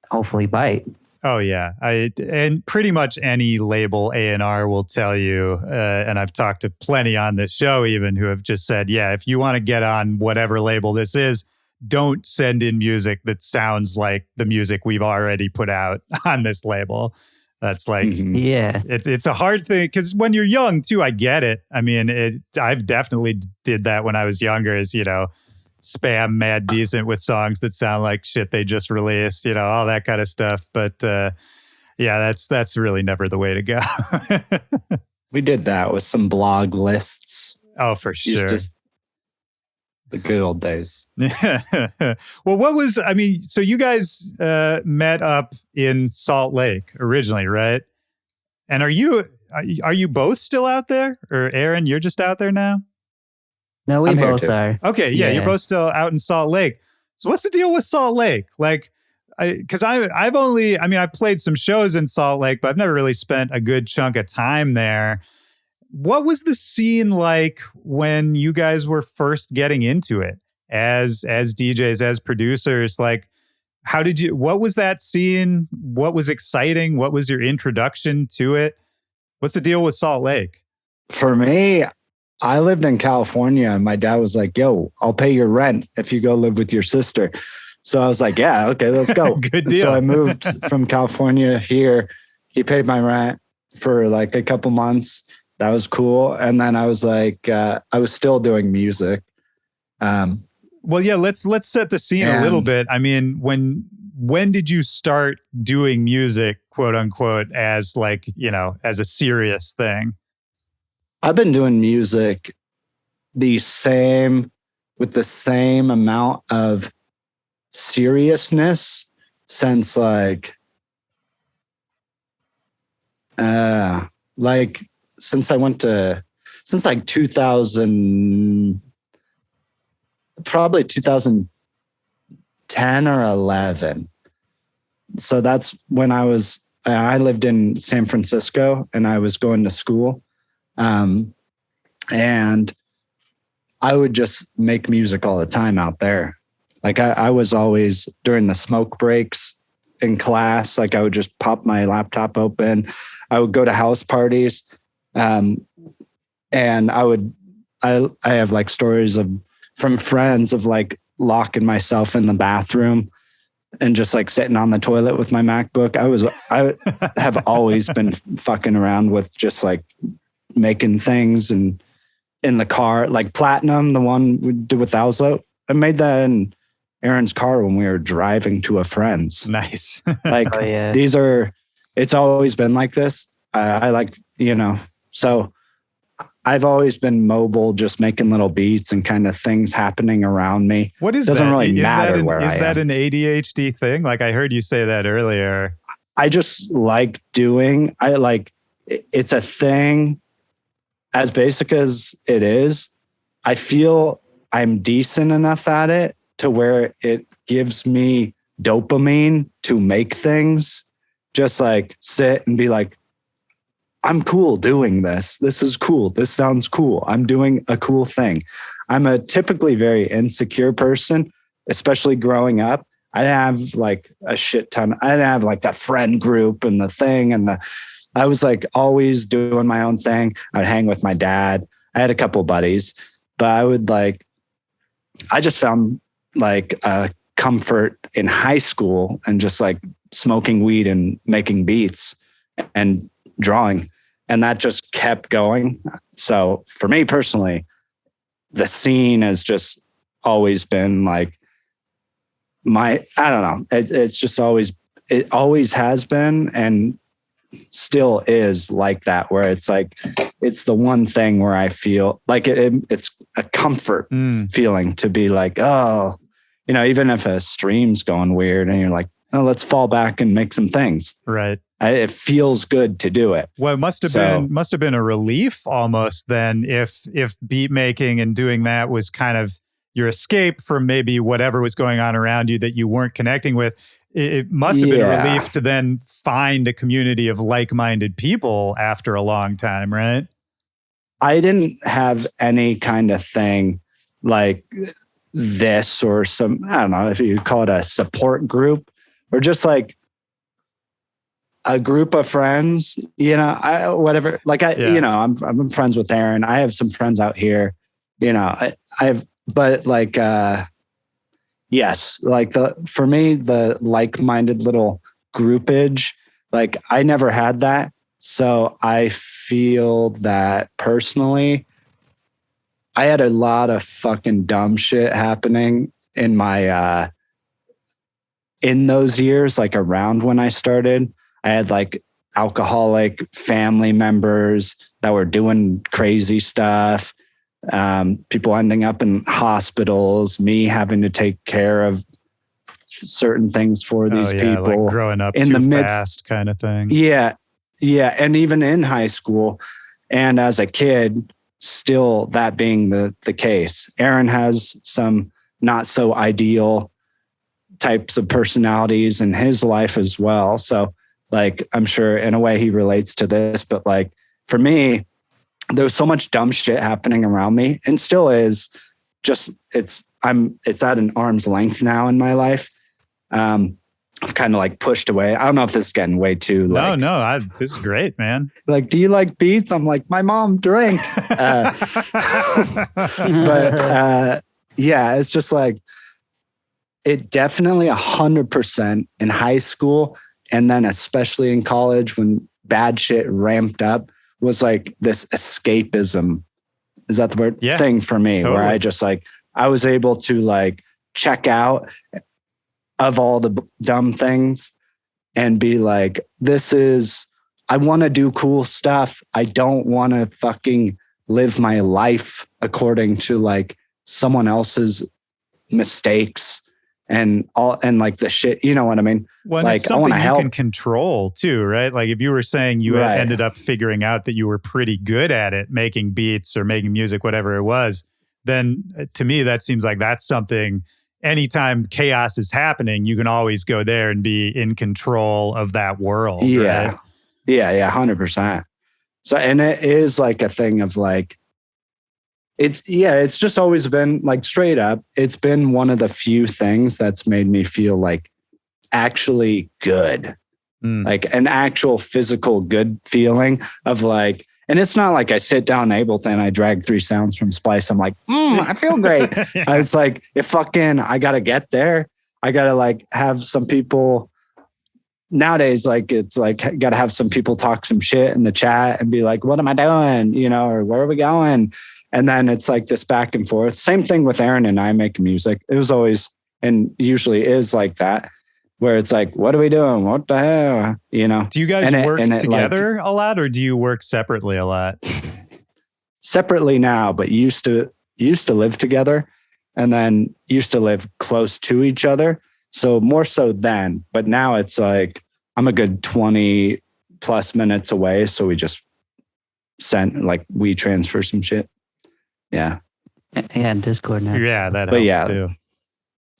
hopefully bite. Oh yeah, and pretty much any label A&R will tell you, and I've talked to plenty on this show even who have just said, yeah, if you want to get on whatever label this is, don't send in music that sounds like the music we've already put out on this label. That's like, yeah, it's a hard thing because when you're young too, I get it. I mean, I've definitely did that when I was younger, as spam Mad Decent with songs that sound like shit they just released, all that kind of stuff. But yeah, that's really never the way to go. We did that with some blog lists. Oh, for sure. Just the good old days. Well, so you guys met up in Salt Lake originally, right? And are you both still out there? Or Aaron, you're just out there now? No, we both are. Okay, yeah, you're both still out in Salt Lake. So what's the deal with Salt Lake? Like, because I've only, I mean, I've played some shows in Salt Lake, but I've never really spent a good chunk of time there. What was the scene like when you guys were first getting into it as DJs, as producers? Like, what was that scene? What was exciting? What was your introduction to it? What's the deal with Salt Lake? For me, I lived in California and my dad was like, yo, I'll pay your rent if you go live with your sister. So I was like, yeah, okay, let's go. Good deal. So I moved from California here. He paid my rent for like a couple months. That was cool. And then I was like, I was still doing music. Well, yeah, let's set the scene a little bit. I mean, when did you start doing music, quote unquote, as like, you know, as a serious thing? I've been doing music with the same amount of seriousness since like since like 2000, probably 2010 or 11. So that's when I lived in San Francisco and I was going to school. And I would just make music all the time out there. Like I was always during the smoke breaks in class, like I would just pop my laptop open. I would go to house parties. And I have like stories from friends of like locking myself in the bathroom and just like sitting on the toilet with my MacBook. I have always been fucking around with just like making things and in the car, like Platinum, the one we did with OWSLA. I made that in Aaron's car when we were driving to a friend's. Nice. Like it's always been like this. I like, so I've always been mobile, just making little beats and kind of things happening around me. What is Doesn't that? really matter where I am. Is that an ADHD thing? Like I heard you say that earlier. I just like it's a thing as basic as it is. I feel I'm decent enough at it to where it gives me dopamine to make things, just like sit and be like, I'm cool doing this. This is cool. This sounds cool. I'm doing a cool thing. I'm a typically very insecure person, especially growing up. I didn't have like a shit ton. I didn't have like that friend group and the thing. I was like always doing my own thing. I'd hang with my dad. I had a couple buddies, but I just found like a comfort in high school and just like smoking weed and making beats and drawing. And that just kept going. So for me personally, the scene has just always been like I don't know. It's just it always has been and still is like that, where it's like, it's the one thing where I feel like it's a comfort feeling to be like, oh, even if a stream's going weird and you're like, oh, let's fall back and make some things. Right. It feels good to do it. Well, it must have been a relief almost then if beat making and doing that was kind of your escape from maybe whatever was going on around you that you weren't connecting with. It must have been a relief to then find a community of like-minded people after a long time, right? I didn't have any kind of thing like this or some, I don't know if you call it a support group or just like a group of friends, whatever. Like I'm friends with Aaron. I have some friends out here, but like, yes, like for me, the like-minded little groupage, like I never had that. So I feel that personally, I had a lot of fucking dumb shit happening in my, in those years, like around when I started. I had like alcoholic family members that were doing crazy stuff. People ending up in hospitals, me having to take care of certain things for these people. Like growing up in the midst, fast kind of thing. Yeah. Yeah. And even in high school and as a kid, still that being the case. Aaron has some not so ideal types of personalities in his life as well. So like, I'm sure in a way he relates to this, but like for me, there was so much dumb shit happening around me and still is. Just it's at an arm's length now in my life. I've kind of like pushed away. I don't know if this is getting way too like, this is great, man. Like, do you like beats? I'm like, my mom drank. Yeah, it's just like, it definitely 100% in high school. And then especially in college when bad shit ramped up was like this escapism. Is that the word? Yeah, thing for me, totally. where I just like, I was able to like check out of all the dumb things and be like, I want to do cool stuff. I don't want to fucking live my life according to like someone else's mistakes and like the shit, you know what I mean? Well, like it's I want something to you help. can control too, right? Like if you were saying you Right. ended up figuring out that you were pretty good at it, making beats or making music, whatever it was, then to me, that seems like that's something, anytime chaos is happening, you can always go there and be in control of that world. Yeah. Right? Yeah. 100%. So, and it is like a thing of like, it's just always been like straight up. It's been one of the few things that's made me feel like actually good, like an actual physical good feeling of like, and it's not like I sit down in Ableton and I drag 3 sounds from Splice. I'm like, I feel great. Yeah. It's like, I got to get there. I got to like have some people nowadays, like, it's like, got to have some people talk some shit in the chat and be like, what am I doing? You know, or where are we going? And then it's like this back and forth. Same thing with Aaron and I making music. It was always, and usually is like that, where it's like, what are we doing? What the hell? You know? Do you guys work together a lot or do you work separately a lot? Separately now, but used to live together and then used to live close to each other. So more so then, but now it's like, I'm a good 20 plus minutes away. So we just we transfer some shit. Yeah. Yeah, Discord now. Yeah, that helps too.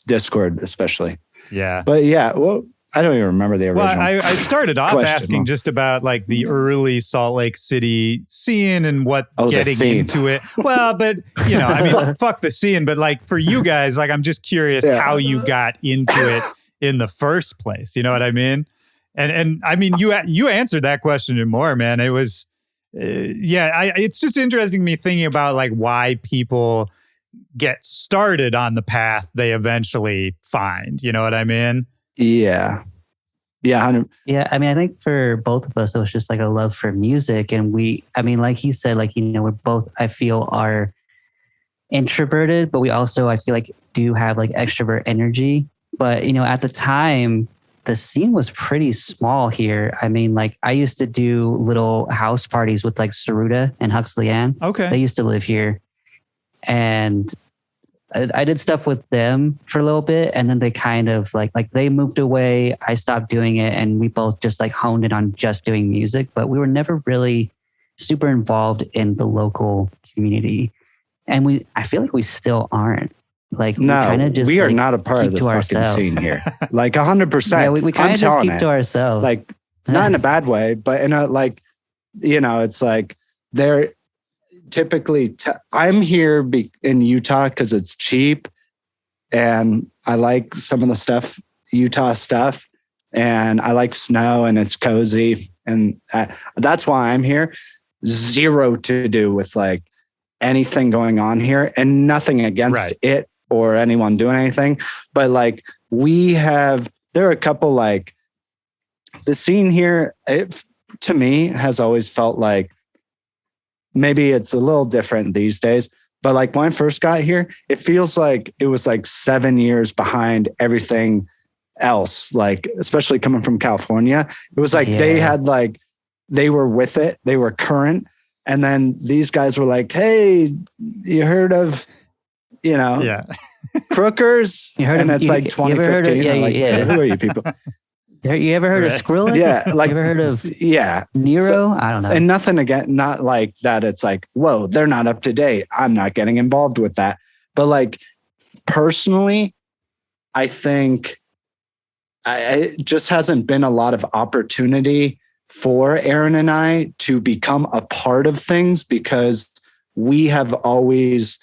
Discord especially. Yeah. But yeah, well, I don't even remember the original. Well, I started off question. asking just about like the early Salt Lake City scene and what getting into it. Well, but you know, I mean, fuck the scene, but like for you guys, like I'm just curious how you got into it in the first place. You know what I mean? And I mean, you answered that question and more, man. It was, it's just interesting to me thinking about like why people get started on the path they eventually find. You know what I mean? Yeah. Yeah. Yeah. I mean, I think for both of us, it was just like a love for music. And like he said, like, you know, we're both, I feel, are introverted, but we also, I feel like, do have like extrovert energy. But, you know, at the time, the scene was pretty small here. I mean, like, I used to do little house parties with like Saruta and Huxley Ann. Okay. They used to live here. And I did stuff with them for a little bit. And then they kind of like they moved away. I stopped doing it. And we both just like honed in on just doing music. But we were never really super involved in the local community. And I feel like we still aren't. Like, no, we are not a part of the fucking scene here. Like 100%. Yeah, we kind of just keep to ourselves. Like, not in a bad way, but in a, like, you know, it's like they're typically, I'm here in Utah because it's cheap and I like some of the stuff, Utah stuff, and I like snow and it's cozy. And that's why I'm here. Zero to do with like anything going on here and nothing against it or anyone doing anything. But like there are a couple, like the scene here, to me has always felt like, maybe it's a little different these days, but like when I first got here, it feels like it was like 7 years behind everything else. Like, especially coming from California, it was like they were with it. They were current. And then these guys were like, hey, you heard of, you know, Crookers? It's like 2015. Who are you people? You ever heard of Skrillex? Yeah. Like, you ever heard of Nero? So, I don't know. And nothing again, not like that. It's like, whoa, they're not up to date. I'm not getting involved with that. But like personally, I think it just hasn't been a lot of opportunity for Aaron and I to become a part of things, because we have always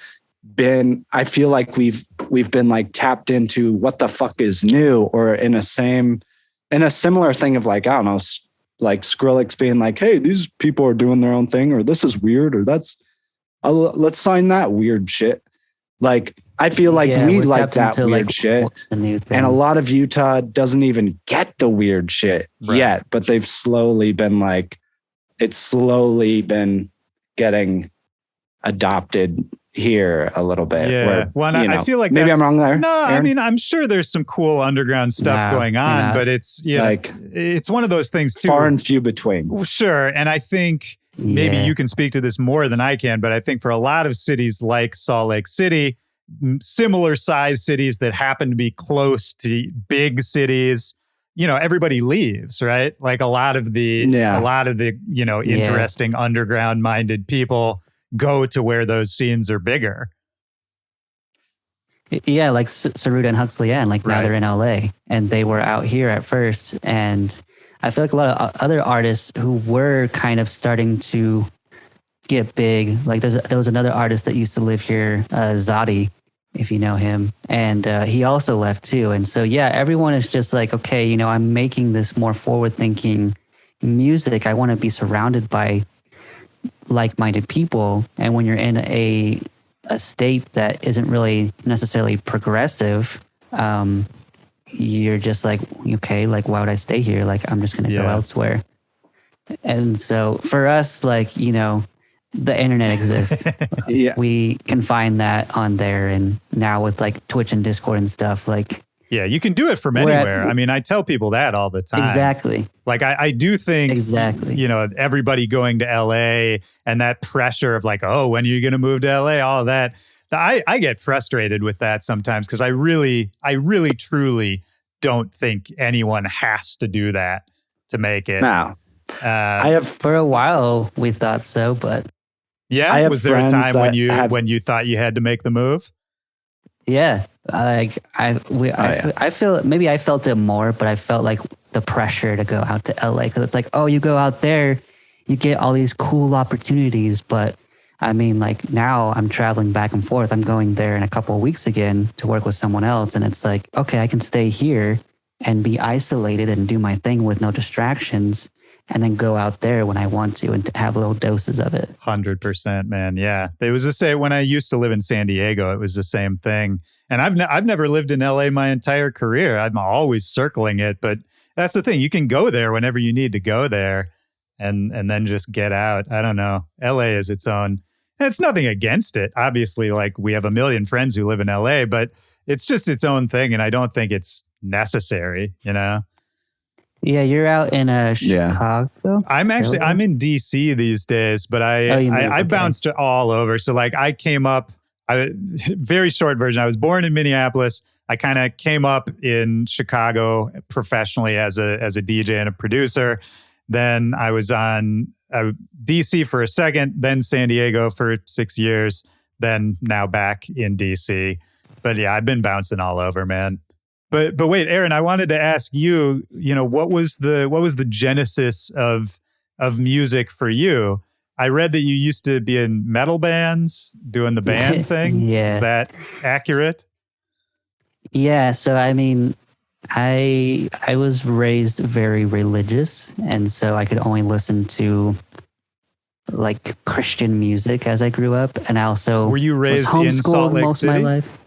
been, I feel like we've been like tapped into what the fuck is new, or in a similar thing of like, I don't know, like Skrillex being like, hey, these people are doing their own thing, or this is weird, or let's sign that weird shit. Like, I feel like we like that weird shit. And a lot of Utah doesn't even get the weird shit yet, but they've slowly been like, it's slowly been getting adopted here a little bit. Yeah. Where, well, I feel like maybe I'm wrong there. No, Aaron? I mean, I'm sure there's some cool underground stuff going on, but it's, like, it's one of those things too. Far and few between. Sure. And I think maybe you can speak to this more than I can, but I think for a lot of cities like Salt Lake City, similar size cities that happen to be close to big cities, everybody leaves, right? Like a lot of the interesting underground minded people go to where those scenes are bigger. Yeah, like Saruda and Huxley, and like now they're in LA, and they were out here at first. And I feel like a lot of other artists who were kind of starting to get big, like there was another artist that used to live here, Zadi, if you know him, and he also left too. And so everyone is just like, okay, I'm making this more forward-thinking music. I want to be surrounded by like-minded people, and when you're in a state that isn't really necessarily progressive, you're just like, okay, like why would I stay here? Like I'm just gonna go elsewhere. And so for us, like, the internet exists. We can find that on there, and now with like Twitch and Discord and stuff, like you can do it from anywhere. I mean, I tell people that all the time. Exactly. Like I do think everybody going to LA and that pressure of like, oh, when are you going to move to LA? All of that. I get frustrated with that sometimes, because I really truly don't think anyone has to do that to make it. No. For a while we thought so, but was there a time when you thought you had to make the move? Yeah, like I feel, maybe I felt it more, but I felt like the pressure to go out to LA, because it's like, oh, you go out there, you get all these cool opportunities. But I mean, like now I'm traveling back and forth. I'm going there in a couple of weeks again to work with someone else, and it's like, okay, I can stay here and be isolated and do my thing with no distractions, and then go out there when I want to and have little doses of it. 100%, man. Yeah. It was the same when I used to live in San Diego. It was the same thing. And I've never lived in LA my entire career. I'm always circling it, but that's the thing. You can go there whenever you need to go there, and then just get out. I don't know. LA is its own. And it's nothing against it. Obviously, like we have a million friends who live in LA, but it's just its own thing. And I don't think it's necessary, Yeah, you're out in Chicago. I'm in DC these days, but I bounced all over. So like I came up, very short version. I was born in Minneapolis. I kind of came up in Chicago professionally as a DJ and a producer. Then I was on DC for a second, then San Diego for 6 years, then now back in DC. But yeah, I've been bouncing all over, man. But wait, Aaron, I wanted to ask you, what was the genesis of music for you? I read that you used to be in metal bands, doing the band thing. Yeah. Is that accurate? Yeah. So, I mean, I was raised very religious, and so I could only listen to like Christian music as I grew up. And I also were you raised in Salt Lake City? Most of my life.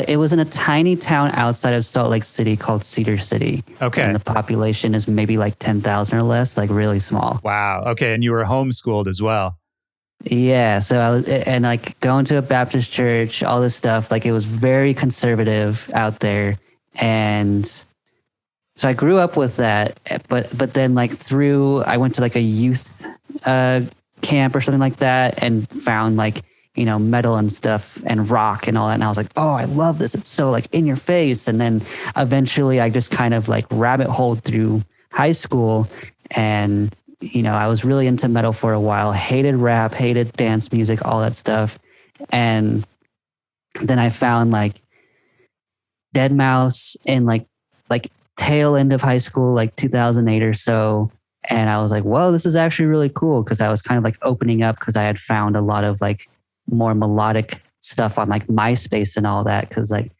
It was in a tiny town outside of Salt Lake City called Cedar City. Okay. And the population is maybe like 10,000 or less, like really small. Wow. Okay. And you were homeschooled as well. Yeah. So I was, and like going to a Baptist church, all this stuff, like it was very conservative out there. And so I grew up with that, but then like I went to like a youth camp or something like that, and found like, metal and stuff and rock and all that. And I was like, oh, I love this. It's so like in your face. And then eventually I just kind of like rabbit holed through high school, and, I was really into metal for a while, hated rap, hated dance music, all that stuff. And then I found like Dead Mouse and like like tail end of high school, like 2008 or so. And I was like, whoa, this is actually really cool. Cause I was kind of like opening up because I had found a lot of like more melodic stuff on like MySpace and all that. Cause like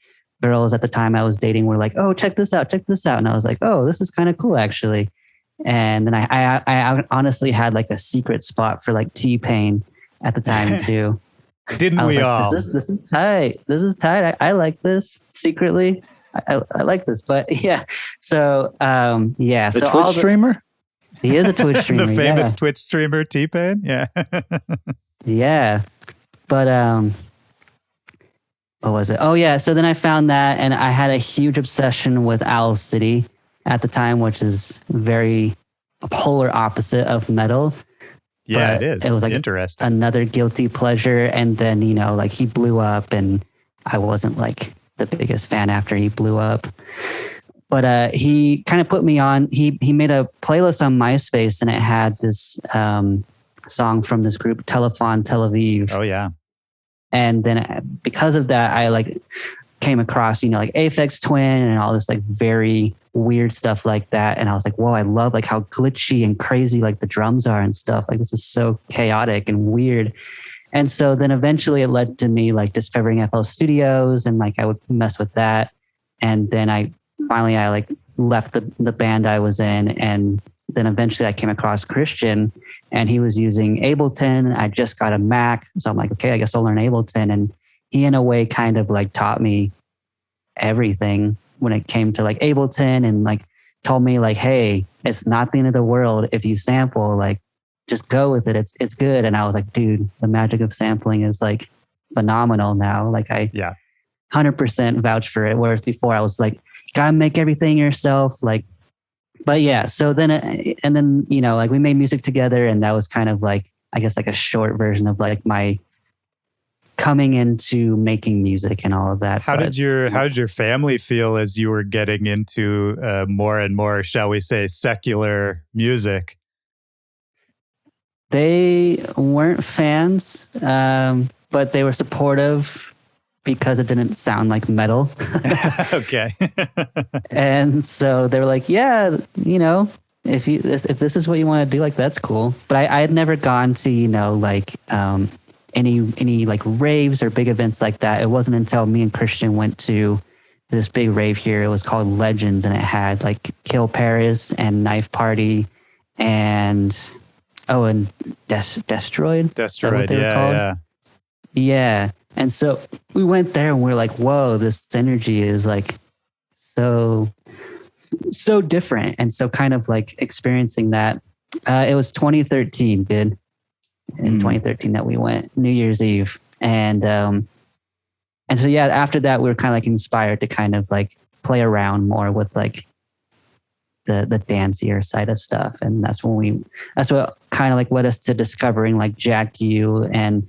girls at the time I was dating were like, oh, check this out. And I was like, oh, this is kind of cool actually. And then I honestly had like a secret spot for like T-Pain at the time too. Didn't we like, all? This is tight. This is tight. I like this secretly. I like this, but yeah. So yeah. The so Twitch streamer? He is a Twitch streamer. The famous Twitch streamer T-Pain? Yeah. Yeah. But what was it? Oh yeah. So then I found that, and I had a huge obsession with Owl City at the time, which is very polar opposite of metal. Yeah, it is. It was like interesting. Another guilty pleasure. And then, you know, like he blew up, and I wasn't like the biggest fan after he blew up. But he kind of put me on. He made a playlist on MySpace, and it had this song from this group, Telephone Tel Aviv. Oh yeah. And then because of that, I like came across, you know, like Aphex Twin and all this like very weird stuff like that. And I was like, whoa, I love like how glitchy and crazy like the drums are and stuff. Like this is so chaotic and weird. And so then eventually it led to me like discovering FL Studios, and like I would mess with that. And then I like left the band I was in, and then eventually I came across Christian, and he was using Ableton. I just got a Mac, so I'm like, okay, I guess I'll learn Ableton. And he in a way kind of like taught me everything when it came to like Ableton, and like told me like, hey, it's not the end of the world if you sample, like just go with it. It's good. And I was like, dude, the magic of sampling is like phenomenal now. Like I 100% vouch for it. Whereas before I was like, gotta make everything yourself. Like, but yeah. So then, and then, you know, like we made music together, and that was kind of like, I guess like a short version of like my coming into making music and all of that. How did your family feel as you were getting into more and more, shall we say, secular music? They weren't fans, but they were supportive because it didn't sound like metal. Okay. And so they were like, yeah, you know, if this is what you want to do, like, that's cool. But I had never gone to, you know, like any like raves or big events like that. It wasn't until me and Christian went to this big rave here. It was called Legends, and it had like Kill Paris and Knife Party and Destroyed. Destroyed, yeah. Yeah. And so we went there and we're like, whoa, this energy is like so different. And so kind of like experiencing that. It was 2013, dude. In 2013 that we went, New Year's Eve. And so yeah, after that we were kind of like inspired to kind of like play around more with like the dancier side of stuff. And that's what kind of like led us to discovering like Jack U and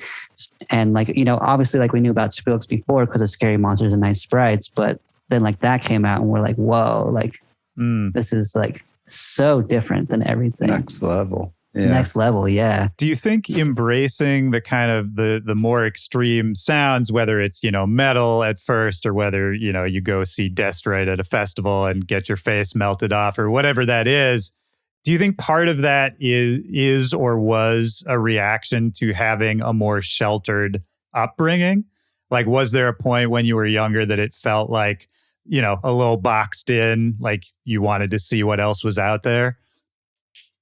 like, you know, obviously like we knew about Skrillex before because of Scary Monsters and Nice Sprites, but then like that came out and we're like, whoa, like this is like so different than everything. Next level. Yeah. Next level, yeah. Do you think embracing the kind of the more extreme sounds, whether it's, you know, metal at first, or whether, you know, you go see Destroyed at a festival and get your face melted off, or whatever that is, do you think part of that is or was a reaction to having a more sheltered upbringing? Like, was there a point when you were younger that it felt like, you know, a little boxed in, like you wanted to see what else was out there?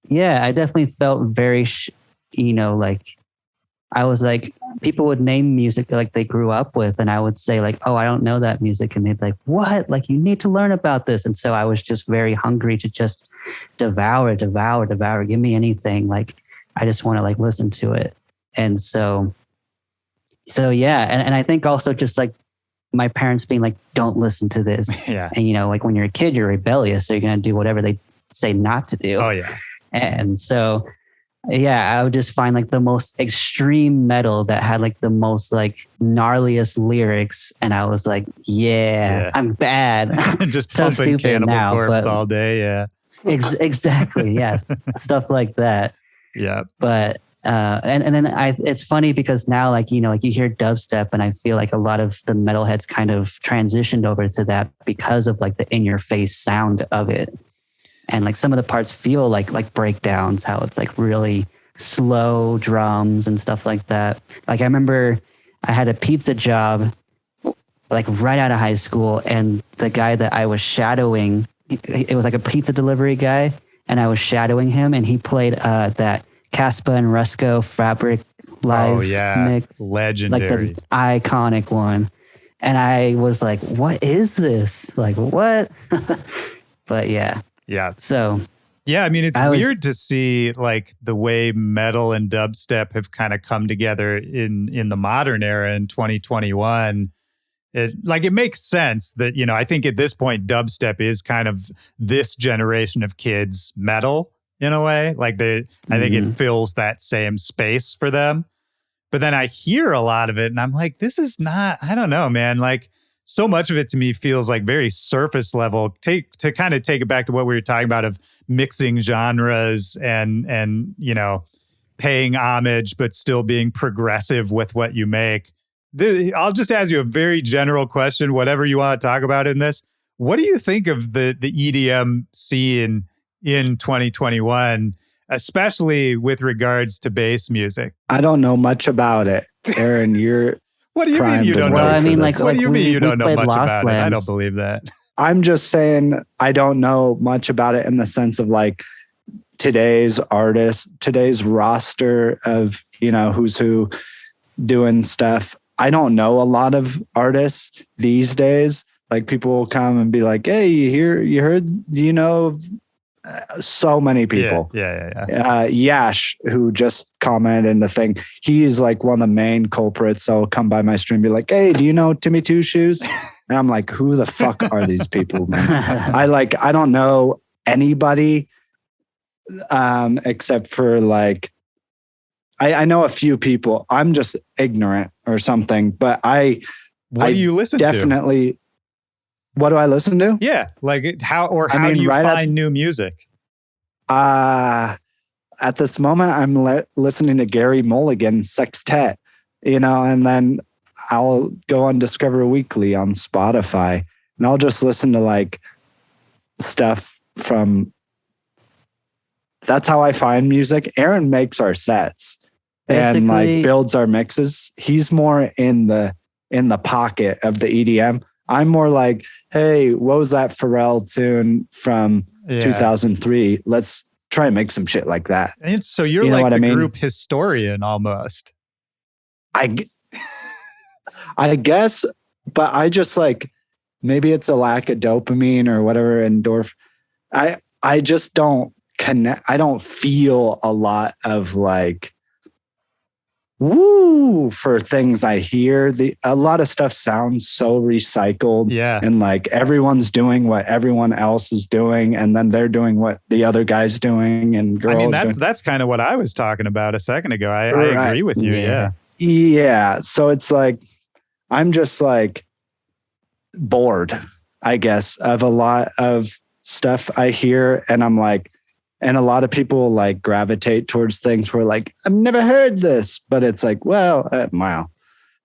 Yeah, I definitely felt very, you know, like I was like, people would name music like they grew up with, and I would say like, oh, I don't know that music. And they'd be like, what? Like, you need to learn about this. And so I was just very hungry to just devour. Give me anything. Like, I just want to like listen to it. And so yeah. And I think also just like my parents being like, don't listen to this. Yeah. And, you know, like when you're a kid, you're rebellious. So you're going to do whatever they say not to do. Oh, yeah. And so, yeah, I would just find like the most extreme metal that had like the most like gnarliest lyrics. And I was like, yeah. I'm bad. Just so pumping stupid Cannibal now, Corpse but all day. Yeah. exactly. Yes. Stuff like that. Yeah. But And then it's funny because now, like, you know, like you hear dubstep, and I feel like a lot of the metalheads kind of transitioned over to that because of like the in your face sound of it. And like some of the parts feel like breakdowns, how it's like really slow drums and stuff like that. Like I remember I had a pizza job like right out of high school, and the guy that I was shadowing, it was like a pizza delivery guy, and I was shadowing him, and he played that Caspa and Rusco Fabric live mix. Legendary. Like the iconic one. And I was like, what is this? Like, what? But yeah. Yeah. So yeah, I mean, it's weird to see like the way metal and dubstep have kind of come together in the modern era in 2021. It makes sense that, you know, I think at this point, dubstep is kind of this generation of kids' metal in a way. Like I think it fills that same space for them. But then I hear a lot of it and I'm like, this is not, I don't know, man. Like so much of it to me feels like very surface level. To kind of take it back to what we were talking about of mixing genres and you know, paying homage, but still being progressive with what you make. I'll just ask you a very general question, whatever you want to talk about in this. What do you think of the EDM scene in 2021, especially with regards to bass music? I don't know much about it. Aaron, you're what do you mean you don't know? Well, I mean, what do you mean you don't know much about Lands. it? I don't believe that. I'm just saying I don't know much about it in the sense of like today's artists, today's roster of, you know, who's who doing stuff. I don't know a lot of artists these days. Like people will come and be like, hey, you heard, you know, so many people. Yeah. Yash, who just commented in the thing, he's like one of the main culprits. So come by my stream and be like, hey, do you know Timmy Two Shoes? And I'm like, who the fuck are these people, man? I don't know anybody except for like, I know a few people. I'm just ignorant or something, but what do you listen to? What do I listen to? Yeah. Like how do you find new music? At this moment, I'm listening to Gary Mulligan Sextet, you know, and then I'll go on Discover Weekly on Spotify and I'll just listen to like stuff from, that's how I find music. Aaron makes our sets. Basically, and like builds our mixes. He's more in the pocket of the EDM. I'm more like, hey, what was that Pharrell tune from 2003? Let's try and make some shit like that. And so you're like the group historian almost. I guess, but I just like, maybe it's a lack of dopamine or whatever, endorphin. I just don't connect. I don't feel a lot of like, woo for things I hear. A lot of stuff sounds so recycled. Yeah. And like everyone's doing what everyone else is doing, and then they're doing what the other guy's doing and girls. I mean, that's kind of what I was talking about a second ago. I agree with you. Yeah. Yeah. So it's like I'm just like bored, I guess, of a lot of stuff I hear, and I'm like, and a lot of people like gravitate towards things where like, I've never heard this, but it's like, well, wow.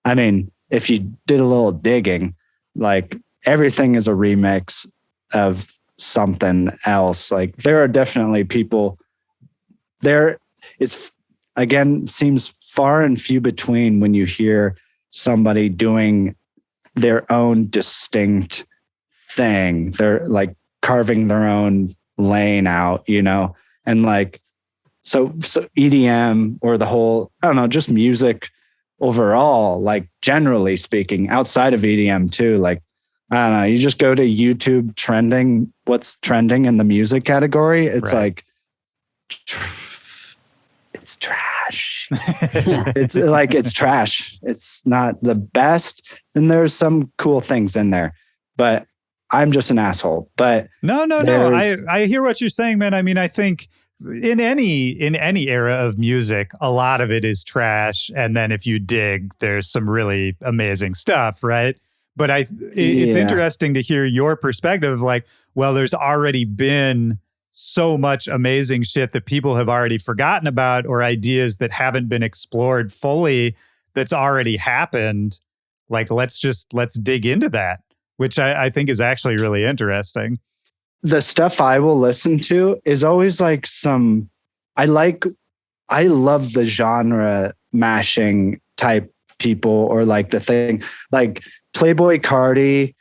I mean, if you did a little digging, like everything is a remix of something else. Like there are definitely people there. It's again, seems far and few between when you hear somebody doing their own distinct thing. They're like carving their own lane out, you know, and like so EDM or the whole, I don't know, just music overall, like generally speaking, outside of EDM too, like I don't know, you just go to YouTube trending, what's trending in the music category, it's like it's trash. It's like it's trash. It's not the best, and there's some cool things in there, but I'm just an asshole. But no. I hear what you're saying, man. I mean, I think in any era of music, a lot of it is trash, and then if you dig, there's some really amazing stuff, right? But it's interesting to hear your perspective. Like, well, there's already been so much amazing shit that people have already forgotten about, or ideas that haven't been explored fully that's already happened. Like, let's dig into that, which I think is actually really interesting. The stuff I will listen to is always like I love the genre mashing type people, or like the thing, like Playboy Cardi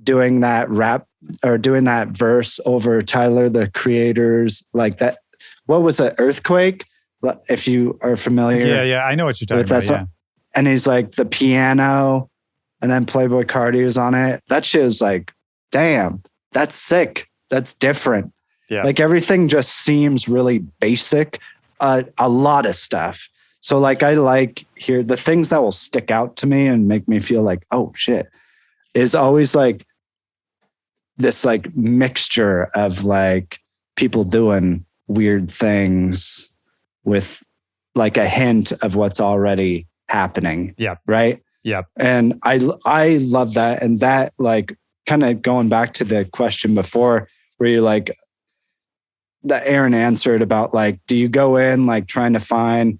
doing that rap or doing that verse over Tyler, the Creator's, like that. What was it? Earthquake? If you are familiar. Yeah. I know what you're talking about. Yeah. And he's like the piano, and then Playboy Cardi was on it. That shit was like, damn, that's sick. That's different. Yeah. Like everything just seems really basic. A lot of stuff. So like I like here the things that will stick out to me and make me feel like, oh shit, is always like this like mixture of like people doing weird things with like a hint of what's already happening. Yeah. Right. Yeah. And I love that. And that, like, kind of going back to the question before where you like that Aaron answered about like, do you go in like trying to find,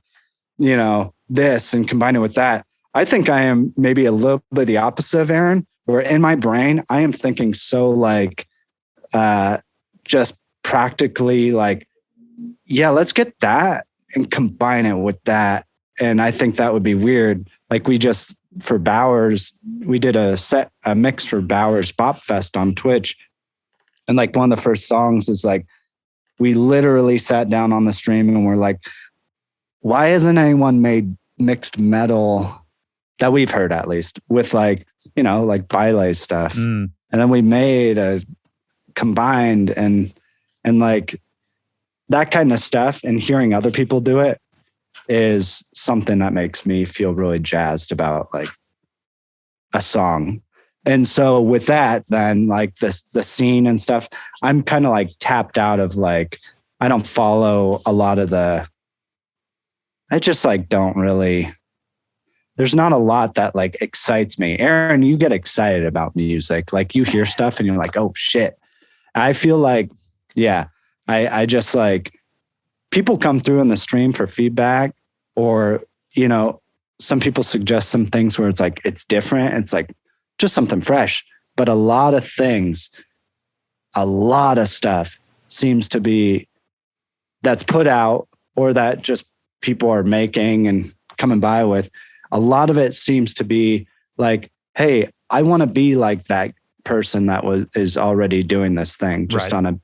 this and combine it with that? I think I am maybe a little bit the opposite of Aaron, where in my brain, I am thinking so like, just practically like, yeah, let's get that and combine it with that. And I think that would be weird. Like for Bowers, we did a mix for Bowers Bop Fest on Twitch. And like one of the first songs is like, we literally sat down on the stream and we're like, why hasn't anyone made mixed metal that we've heard at least with like, like baile stuff. And then we made a combined and like that kind of stuff, and hearing other people do it is something that makes me feel really jazzed about like a song. And so with that, then like the scene and stuff, I'm kind of like tapped out of like, I don't follow a lot of I just like don't really, there's not a lot that like excites me. Aaron, you get excited about music. Like you hear stuff and you're like, oh shit. I feel like, yeah, I just like people come through in the stream for feedback, or, some people suggest some things where it's like, it's different. It's like just something fresh, but a lot of stuff seems to be that's put out or that just people are making and coming by with. A lot of it seems to be like, hey, I want to be like that person that is already doing this thing just on a,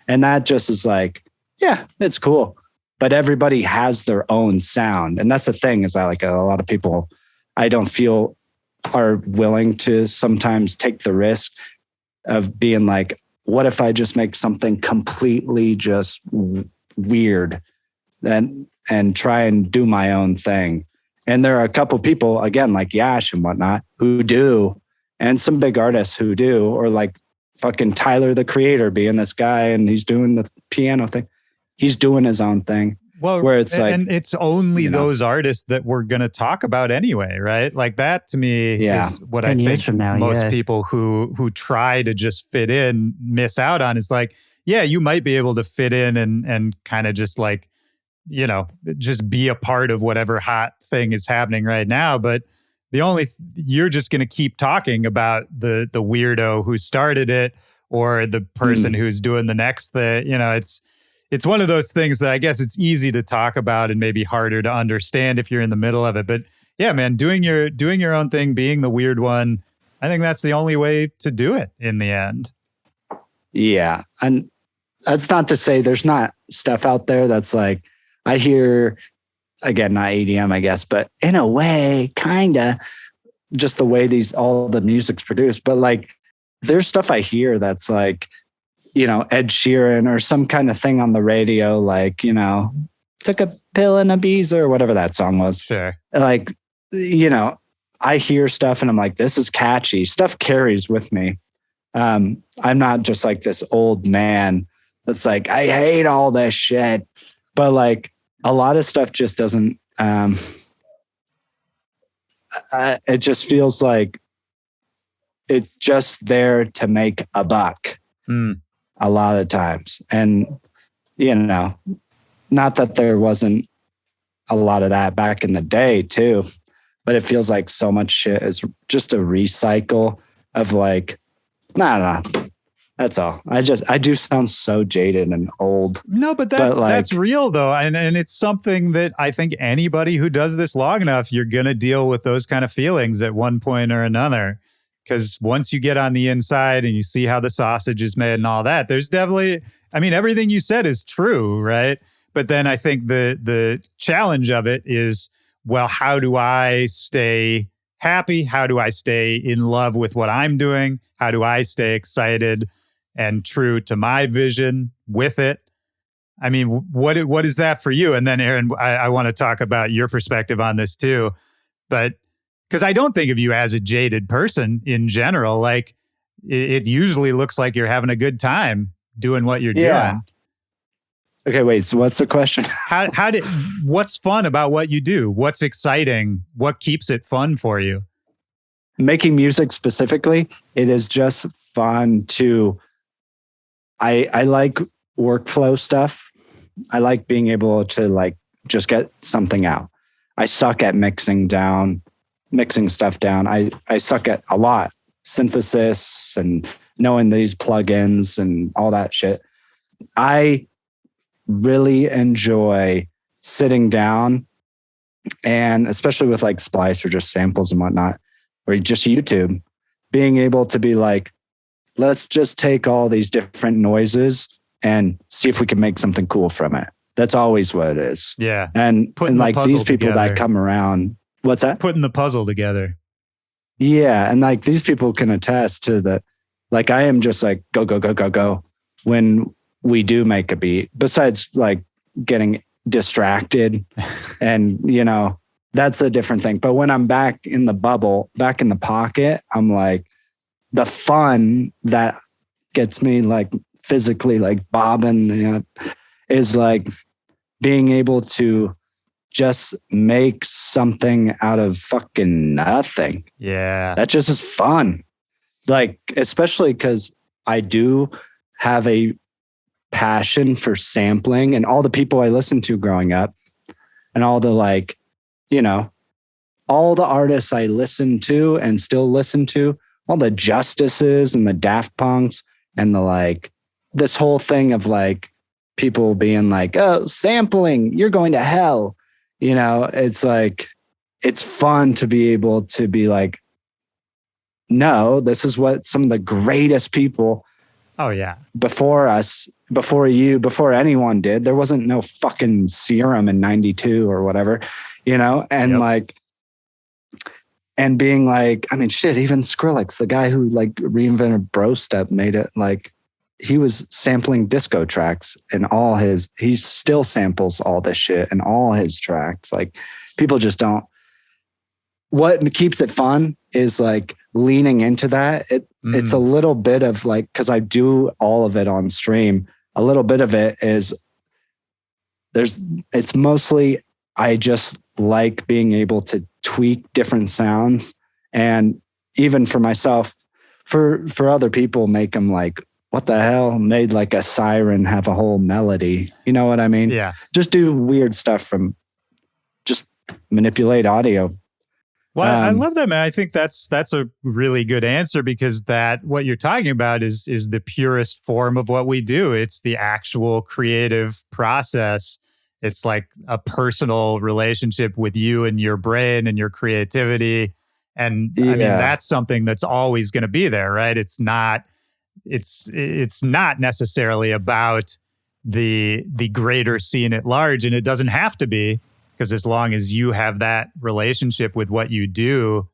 and that just is like, yeah, it's cool. But everybody has their own sound. And that's the thing is that like a lot of people, I don't feel are willing to sometimes take the risk of being like, what if I just make something completely just weird and try and do my own thing? And there are a couple people, again, like Yash and whatnot, who do, and some big artists who do, or like fucking Tyler, the Creator, being this guy and he's doing the piano thing. He's doing his own thing. Well, where it's like, and it's only those artists that we're going to talk about anyway, right? Like that to me is what I think most people who try to just fit in miss out on. Is like, yeah, you might be able to fit in and kind of just like, just be a part of whatever hot thing is happening right now. But you're just going to keep talking about the weirdo who started it or the person who's doing the next thing. It's one of those things that I guess it's easy to talk about and maybe harder to understand if you're in the middle of it. But yeah, man, doing your own thing, being the weird one, I think that's the only way to do it in the end. Yeah. And that's not to say there's not stuff out there that's like, I hear, again, not EDM, I guess, but in a way, kind of just the way all the music's produced. But like, there's stuff I hear that's like, Ed Sheeran or some kind of thing on the radio, like, took a pill in Ibiza or whatever that song was. Sure. Like, I hear stuff and I'm like, this is catchy. Stuff carries with me. I'm not just like this old man that's like, I hate all this shit. But like a lot of stuff just doesn't, it just feels like it's just there to make a buck. a lot of times. And, you know, not that there wasn't a lot of that back in the day too, but it feels like so much shit is just a recycle of like, nah. That's all. I do sound so jaded and old. No, but that's real though. And it's something that I think anybody who does this long enough, you're going to deal with those kind of feelings at one point or another. Because once you get on the inside and you see how the sausage is made and all that, there's definitely, I mean, everything you said is true, right? But then I think the challenge of it is, well, how do I stay happy? How do I stay in love with what I'm doing? How do I stay excited and true to my vision with it? I mean, what is that for you? And then Aaron, I want to talk about your perspective on this too. But because I don't think of you as a jaded person in general. Like it usually looks like you're having a good time doing what you're doing. Okay, wait. So what's the question? What's fun about what you do? What's exciting? What keeps it fun for you? Making music specifically, it is just fun to, I like workflow stuff. I like being able to like just get something out. I suck at mixing stuff down. I suck at a lot. Synthesis and knowing these plugins and all that shit. I really enjoy sitting down, and especially with like Splice or just samples and whatnot, or just YouTube, being able to be like, let's just take all these different noises and see if we can make something cool from it. That's always what it is. Yeah. And like these people that come around, what's that? Putting the puzzle together. Yeah. And like these people can attest to that. Like I am just like, go when we do make a beat, besides like getting distracted and, you know, that's a different thing. But when I'm back in the bubble, back in the pocket, I'm like, the fun that gets me like physically like bobbing, you know, is like being able to just make something out of fucking nothing. Yeah. That just is fun. Like, especially because I do have a passion for sampling, and all the people I listened to growing up and all the like, you know, all the artists I listened to and still listen to, all the Justices and the Daft Punks and the like, this whole thing of like people being like, oh, sampling, you're going to hell. You know, it's like, it's fun to be able to be like, no, this is what some of the greatest people before us, before you, before anyone did. There wasn't no fucking Serum in 92 or whatever, you know? And like, and being like, I mean, shit, even Skrillex, the guy who like reinvented Bro Step, made it like, he was sampling disco tracks and he still samples all this shit in all his tracks. Like people just don't, what keeps it fun is like leaning into that. It's a little bit of like, cause I do all of it on stream. A little bit of it is it's mostly, I just like being able to tweak different sounds. And even for myself, for other people, make them like, what the hell, made like a siren have a whole melody. You know what I mean? Yeah. Just do weird stuff from just manipulate audio. Well, I love that, man. I think that's a really good answer, because that what you're talking about is the purest form of what we do. It's the actual creative process. It's like a personal relationship with you and your brain and your creativity. And I mean, that's something that's always going to be there, right? It's not necessarily about the greater scene at large, and it doesn't have to be. Because as long as you have that relationship with what you do,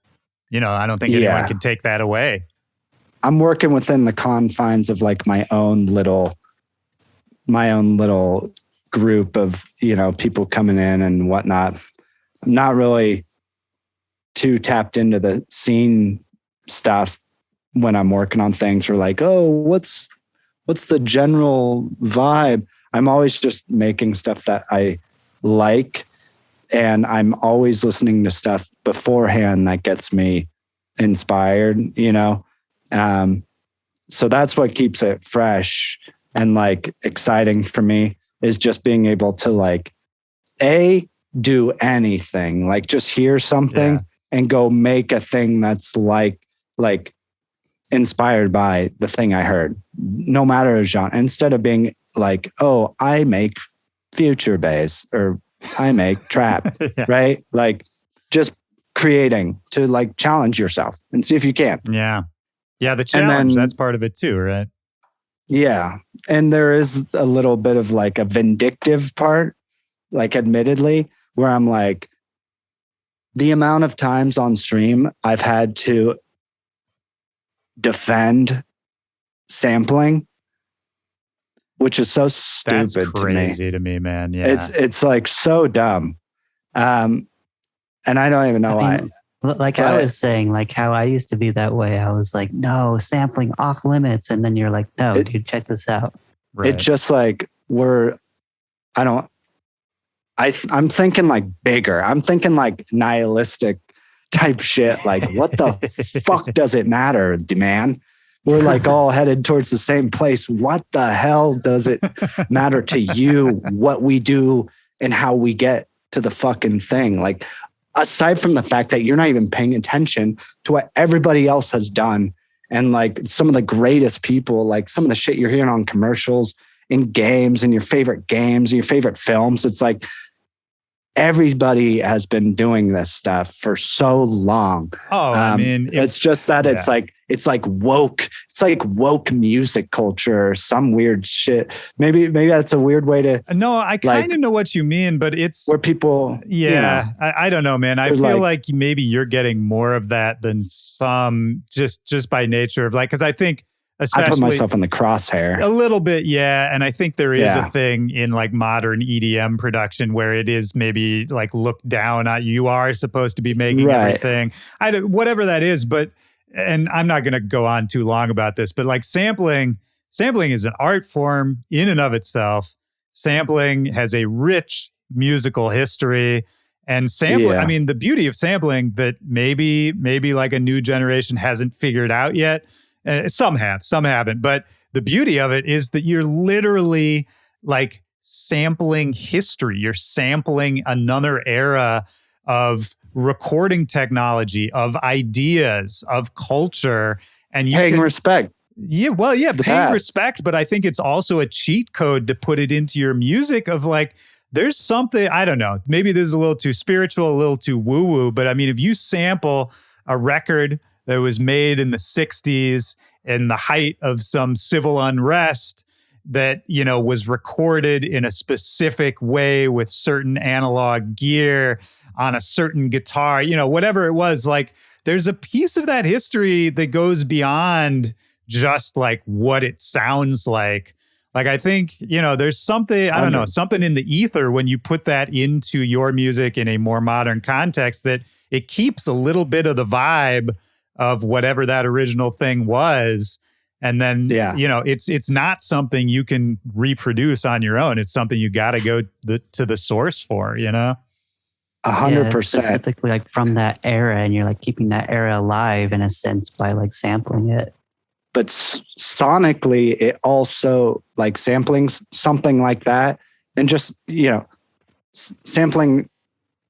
you know, I don't think anyone can take that away. I'm working within the confines of like my own little group of, you know, people coming in and whatnot. I'm not really too tapped into the scene stuff when I'm working on things, or like, oh, what's the general vibe? I'm always just making stuff that I like. And I'm always listening to stuff beforehand that gets me inspired, you know? so that's what keeps it fresh and like exciting for me, is just being able to like do anything, like just hear something and go make a thing that's like inspired by the thing I heard, no matter the genre, instead of being like, oh, I make future bass or I make trap, right? Like just creating to like challenge yourself and see if you can. Yeah. Yeah. The challenge, that's part of it too, right? Yeah. And there is a little bit of like a vindictive part, like admittedly, where I'm like, the amount of times on stream I've had to defend sampling, which is so stupid. That's crazy to me, man. Yeah. It's like so dumb. And I don't even know why. Like I was saying, like how I used to be that way. I was like, no, sampling off limits. And then you're like, no, dude, check this out. Right. It's just like I'm thinking like bigger. I'm thinking like nihilistic type shit. Like, what the fuck does it matter, man? We're like all headed towards the same place. What the hell does it matter to you what we do and how we get to the fucking thing? Like, aside from the fact that you're not even paying attention to what everybody else has done. And like some of the greatest people, like some of the shit you're hearing on commercials, in games, and your favorite games, and your favorite films. It's like, everybody has been doing this stuff for so long. Oh, I mean, it's just that it's like woke. It's like woke music culture or some weird shit. Maybe that's a weird way to. No, I kind of know what you mean, but it's where people. Yeah, you know, I don't know, man. I feel like maybe you're getting more of that than some, just by nature of like, because I think. Especially, I put myself in the crosshair. A little bit, yeah. And I think there is a thing in like modern EDM production where it is maybe like looked down at. You are supposed to be making everything. Whatever that is, but, and I'm not going to go on too long about this, but like sampling is an art form in and of itself. Sampling has a rich musical history. And sampling, I mean, the beauty of sampling that maybe like a new generation hasn't figured out yet. Some have, some haven't. But the beauty of it is that you're literally like sampling history. You're sampling another era of recording technology, of ideas, of culture. And you paying respect. Yeah, well, yeah, paying respect. But I think it's also a cheat code to put it into your music of like, there's something, I don't know, maybe this is a little too spiritual, a little too woo-woo. But I mean, if you sample a record that was made in the 60s in the height of some civil unrest that, you know, was recorded in a specific way with certain analog gear on a certain guitar, you know, whatever it was, like there's a piece of that history that goes beyond just like what it sounds like. Like, I think, you know, there's something, I don't know, something in the ether when you put that into your music in a more modern context that it keeps a little bit of the vibe of whatever that original thing was. And then, you know, it's not something you can reproduce on your own. It's something you got to go to the source for, you know? 100%. Specifically like from that era, and you're like keeping that era alive in a sense by like sampling it. But sonically, it also like sampling something like that and just, you know, sampling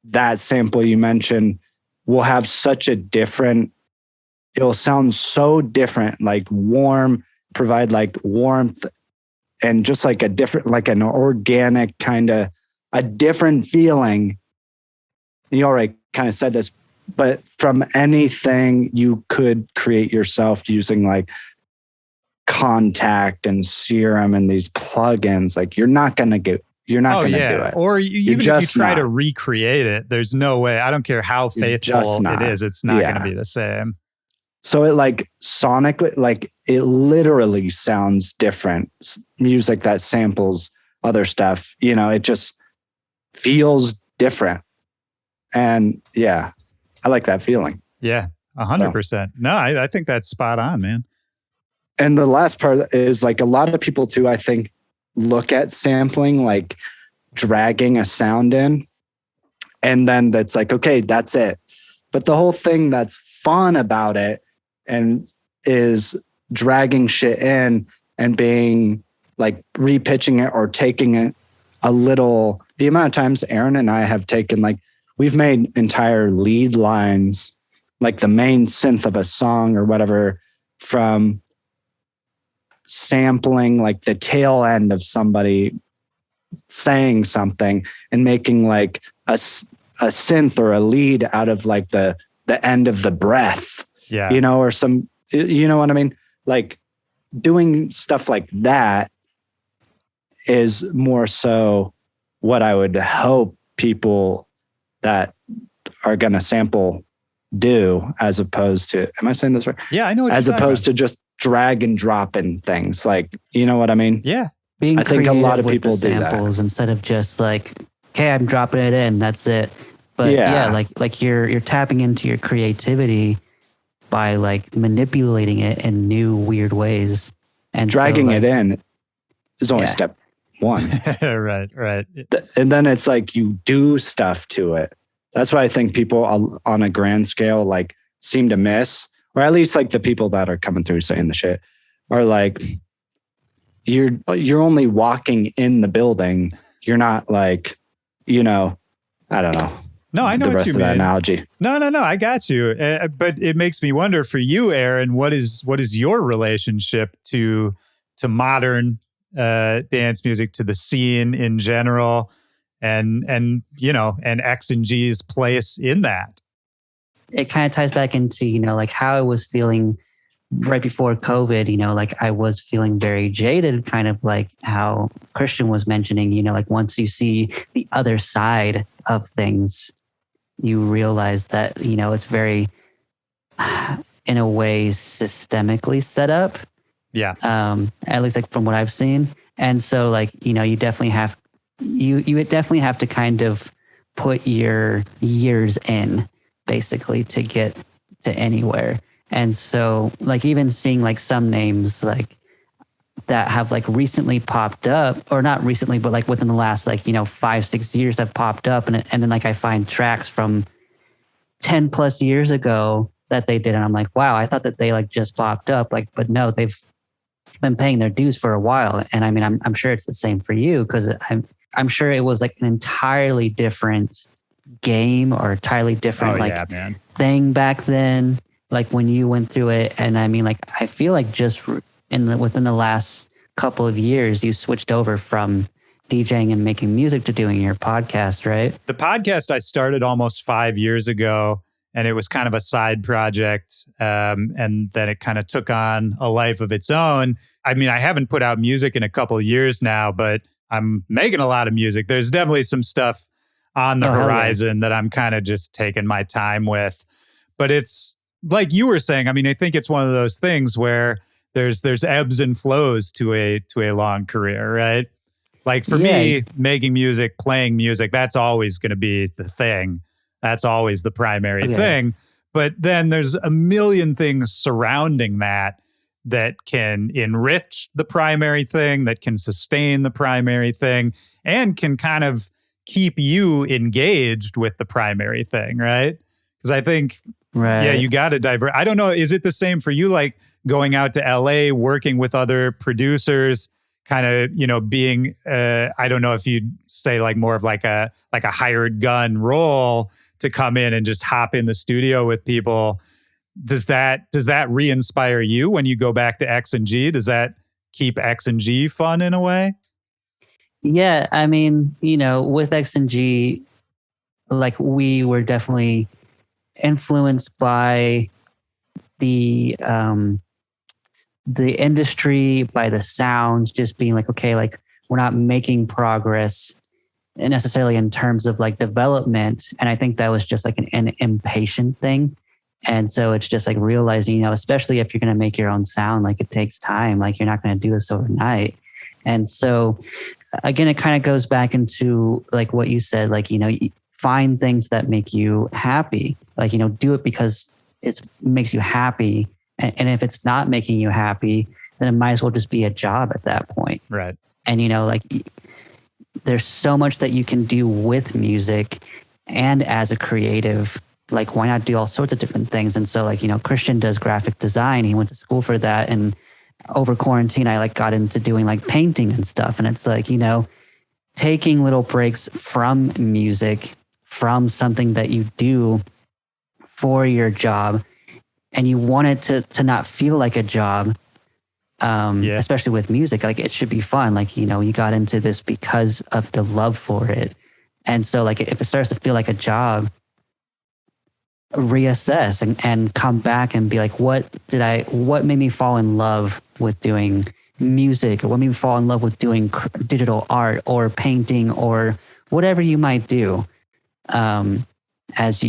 that sample you mentioned will have such a different, it'll sound so different, like warm, provide like warmth and just like a different, like an organic kind of a different feeling. You already kind of said this, but from anything you could create yourself using like Contact and Serum and these plugins, like you're not going to do it. Or even if you try to recreate it, there's no way. I don't care how faithful it is. It's not going to be the same. So it like sonically, like it literally sounds different. Music that samples other stuff, you know, it just feels different. And yeah, I like that feeling. Yeah, 100%. No, I think that's spot on, man. And the last part is like a lot of people too, I think, look at sampling like dragging a sound in. And then that's like, okay, that's it. But the whole thing that's fun about it and is dragging shit in and being like repitching it or taking it a little. The amount of times Aaron and I have taken, like, we've made entire lead lines, like the main synth of a song or whatever, from sampling like the tail end of somebody saying something and making like a synth or a lead out of like the end of the breath, you know, or some, you know what I mean? Like doing stuff like that is more so what I would hope people that are going to sample do, as opposed to, am I saying this right? Yeah, I know. As opposed to just drag and drop in things, like, you know what I mean? Yeah. Being I think a lot of creative people with the do that samples instead of just like, okay, I'm dropping it in, that's it. But yeah, like you're tapping into your creativity by like manipulating it in new weird ways. And dragging so, like, it in is only step one. Right. And then it's like you do stuff to it. That's what I think people on a grand scale like seem to miss, or at least like the people that are coming through saying the shit are like, you're only walking in the building. You're not like, you know, I don't know. No, I know the what rest you of mean. that analogy. No, I got you. But it makes me wonder for you, Aaron, what is your relationship to modern dance music, to the scene in general, and you know, and X and G's place in that? It kind of ties back into, you know, like how I was feeling right before COVID, you know, like I was feeling very jaded, kind of like how Christian was mentioning, you know, like once you see the other side of things, you realize that, you know, it's very, in a way, systemically set up. Yeah. At least like from what I've seen. And so like, you know, you definitely have, you would definitely have to kind of put your years in basically to get to anywhere. And so like even seeing like some names like that have like recently popped up, or not recently, but like within the last like, you know, 5-6 years have popped up. And then like I find tracks from 10 plus years ago that they did. And I'm like, wow, I thought that they like just popped up. Like, but no, they've been paying their dues for a while. And I mean, I'm sure it's the same for you, because I'm sure it was like an entirely different game or entirely different thing back then, like when you went through it. And I mean, like, I feel like just within the last couple of years, you switched over from DJing and making music to doing your podcast, right? The podcast I started almost 5 years ago, and it was kind of a side project. And then it kind of took on a life of its own. I mean, I haven't put out music in a couple of years now, but I'm making a lot of music. There's definitely some stuff on the horizon that I'm kind of just taking my time with. But it's like you were saying, I mean, I think it's one of those things where there's ebbs and flows to a long career, right? Like for me, making music, playing music, that's always going to be the thing. That's always the primary thing. But then there's a million things surrounding that can enrich the primary thing, that can sustain the primary thing, and can kind of keep you engaged with the primary thing, right? Because I think, you got to divert. I don't know, is it the same for you, like going out to LA, working with other producers, kind of, you know, being, I don't know if you'd say like more of like a hired gun role to come in and just hop in the studio with people. Does that re-inspire you when you go back to X and G? Does that keep X and G fun in a way? Yeah, I mean, you know, with X and G, like we were definitely influenced by the industry, by the sounds, just being like, okay, like we're not making progress necessarily in terms of like development. And I think that was just like an impatient thing. And so it's just like realizing, you know, especially if you're going to make your own sound, like it takes time, like you're not going to do this overnight. And so again, it kind of goes back into like what you said, like, you know, find things that make you happy, like, you know, do it because it makes you happy. And if it's not making you happy, then it might as well just be a job at that point. Right. And, you know, like there's so much that you can do with music and as a creative. Like, why not do all sorts of different things? And so, like, you know, Christian does graphic design. He went to school for that. And over quarantine, I like got into doing like painting and stuff. And it's like, taking little breaks from music, from something that you do for your job, and you want it to not feel like a job. Especially with music, like it should be fun. Like, you got into this because of the love for it. And so like, if it starts to feel like a job, reassess and come back and be like, what made me fall in love with doing music, or what made me fall in love with doing digital art or painting or whatever you might do, as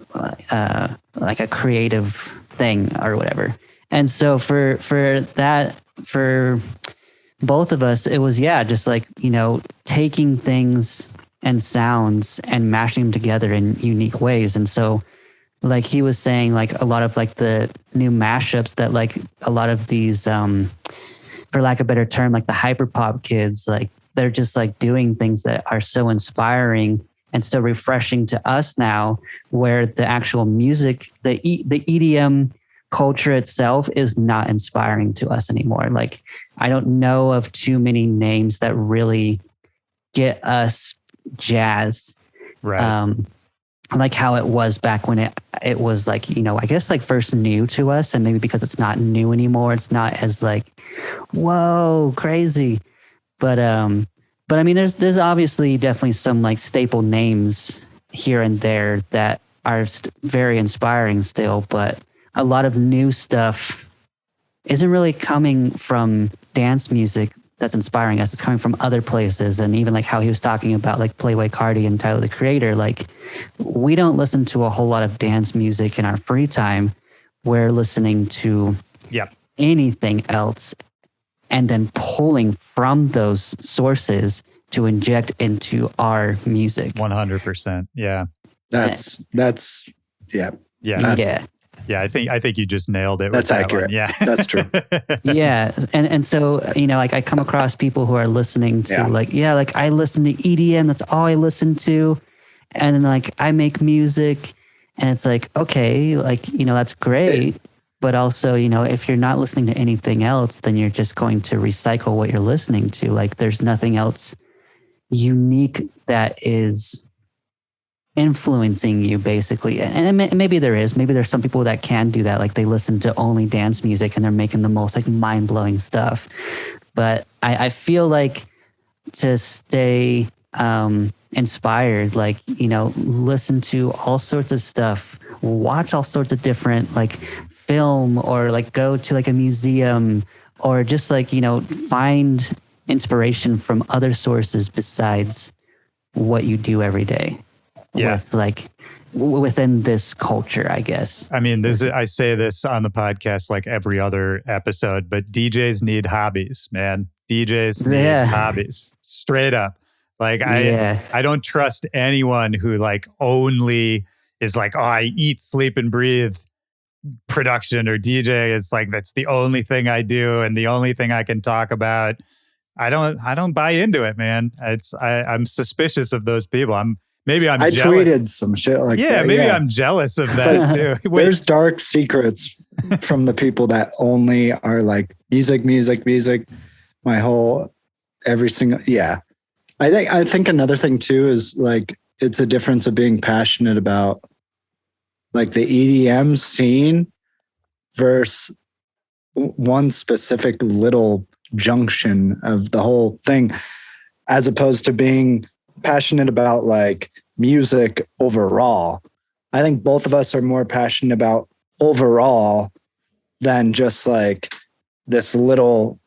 like a creative thing or whatever. And so for both of us, it was, just like, taking things and sounds and mashing them together in unique ways. And so like he was saying, like a lot of like the new mashups that like a lot of these, for lack of a better term, like the hyperpop kids, like they're just like doing things that are so inspiring and so refreshing to us now, where the actual music, the EDM culture itself is not inspiring to us anymore. Like, I don't know of too many names that really get us jazzed. Right. Like how it was back when it was like, I guess like first new to us, and maybe because it's not new anymore, it's not as like, whoa, crazy. But I mean, there's obviously definitely some like staple names here and there that are very inspiring still, but a lot of new stuff isn't really coming from dance music that's inspiring us. It's coming from other places. And even like how he was talking about like Playboi Carti and Tyler the Creator, like we don't listen to a whole lot of dance music in our free time. We're listening to anything else and then pulling from those sources to inject into our music. 100%. Yeah. That's yeah. Yeah, I think you just nailed it. That's accurate. Yeah, that's true. Yeah, and so like I come across people who are listening to like I listen to EDM. That's all I listen to, and then like I make music, and it's like, okay, like that's great, but also if you're not listening to anything else, then you're just going to recycle what you're listening to. Like there's nothing else unique that is influencing you, basically. And maybe there's some people that can do that, like they listen to only dance music and they're making the most like mind-blowing stuff. But I feel like to stay inspired, like listen to all sorts of stuff, watch all sorts of different like film, or like go to like a museum, or just like find inspiration from other sources besides what you do every day. With like within this culture, I guess. I mean, I say this on the podcast like every other episode, but DJs need hobbies, man. DJs need hobbies, straight up. Like I don't trust anyone who like only is like, oh, I eat, sleep, and breathe production or DJ. It's like that's the only thing I do and the only thing I can talk about. I don't buy into it, man. I'm suspicious of those people. I jealous. Tweeted some shit like that. Maybe I'm jealous of that too. There's dark secrets from the people that only are like music. My whole every single I think another thing too is like it's a difference of being passionate about like the EDM scene versus one specific little junction of the whole thing, as opposed to being passionate about like music overall. I think both of us are more passionate about overall than just like this little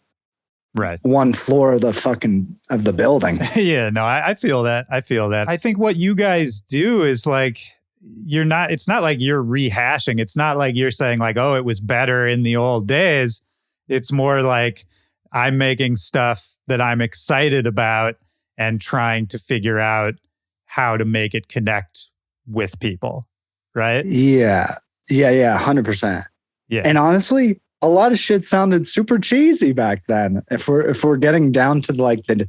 one floor of the building. Yeah, no, I feel that. I think what you guys do is like it's not like you're rehashing. It's not like you're saying like, oh, it was better in the old days. It's more like I'm making stuff that I'm excited about and trying to figure out how to make it connect with people, right? Yeah, 100%. Yeah, and honestly, a lot of shit sounded super cheesy back then. If we're getting down to like the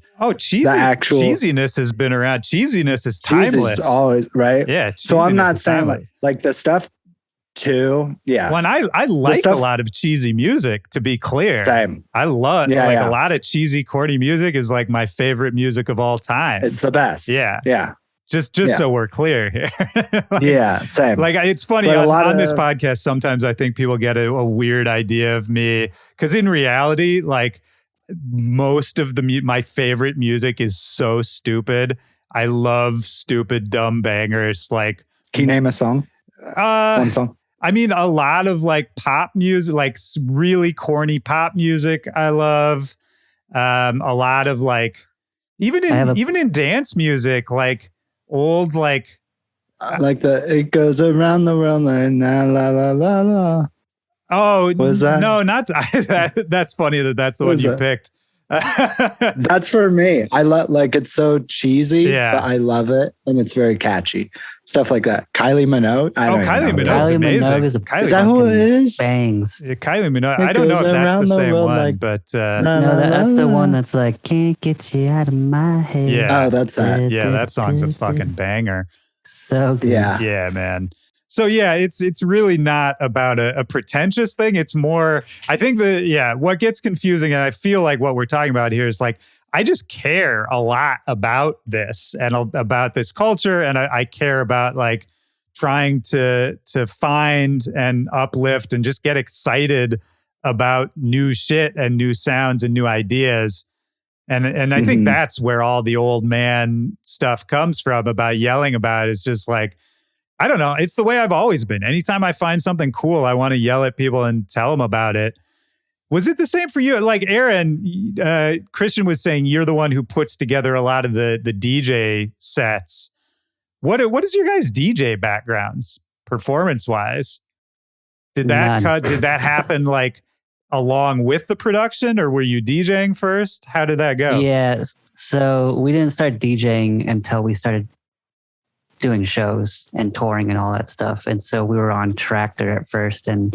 actual cheesiness has been around. Cheesiness is timeless, always right. Yeah, so I'm not saying like the stuff 2. Yeah. When I like a lot of cheesy music, to be clear. Same. I love a lot of cheesy, corny music is like my favorite music of all time. It's the best. Yeah. Yeah. Just so we're clear here. Same. Like it's funny on this podcast, sometimes I think people get a weird idea of me because in reality, like most of my favorite music is so stupid. I love stupid, dumb bangers. Like, can you name a song? One song. I mean, a lot of like pop music, like really corny pop music. I love a lot of like even in dance music, like old like it goes around the world like la la la la la. Oh, was that? No, not that's funny that's the one you picked. That's for me. I love it's so cheesy, but I love it and it's very catchy. Stuff like that. Kylie Minogue. Kylie Minogue is amazing. Is that who it is? Bangs. Yeah, Kylie Minogue. I don't know if that's the same one, but that's the one that's like can't get you out of my head. Yeah, that's that. Yeah, that song's a fucking banger. So good. Yeah, man. So yeah, it's really not about a pretentious thing. It's more, I think what gets confusing, and I feel like what we're talking about here is like, I just care a lot about this and about this culture. And I care about like trying to find and uplift and just get excited about new shit and new sounds and new ideas. And I think that's where all the old man stuff comes from about yelling about it. It's just like, I don't know. It's the way I've always been. Anytime I find something cool, I want to yell at people and tell them about it. Was it the same for you? Like Aaron, Christian was saying you're the one who puts together a lot of the DJ sets. What is your guys' DJ backgrounds, performance-wise? Did that happen like along with the production, or were you DJing first? How did that go? Yeah, so we didn't start DJing until we started doing shows and touring and all that stuff. And so we were on Tractor at first, and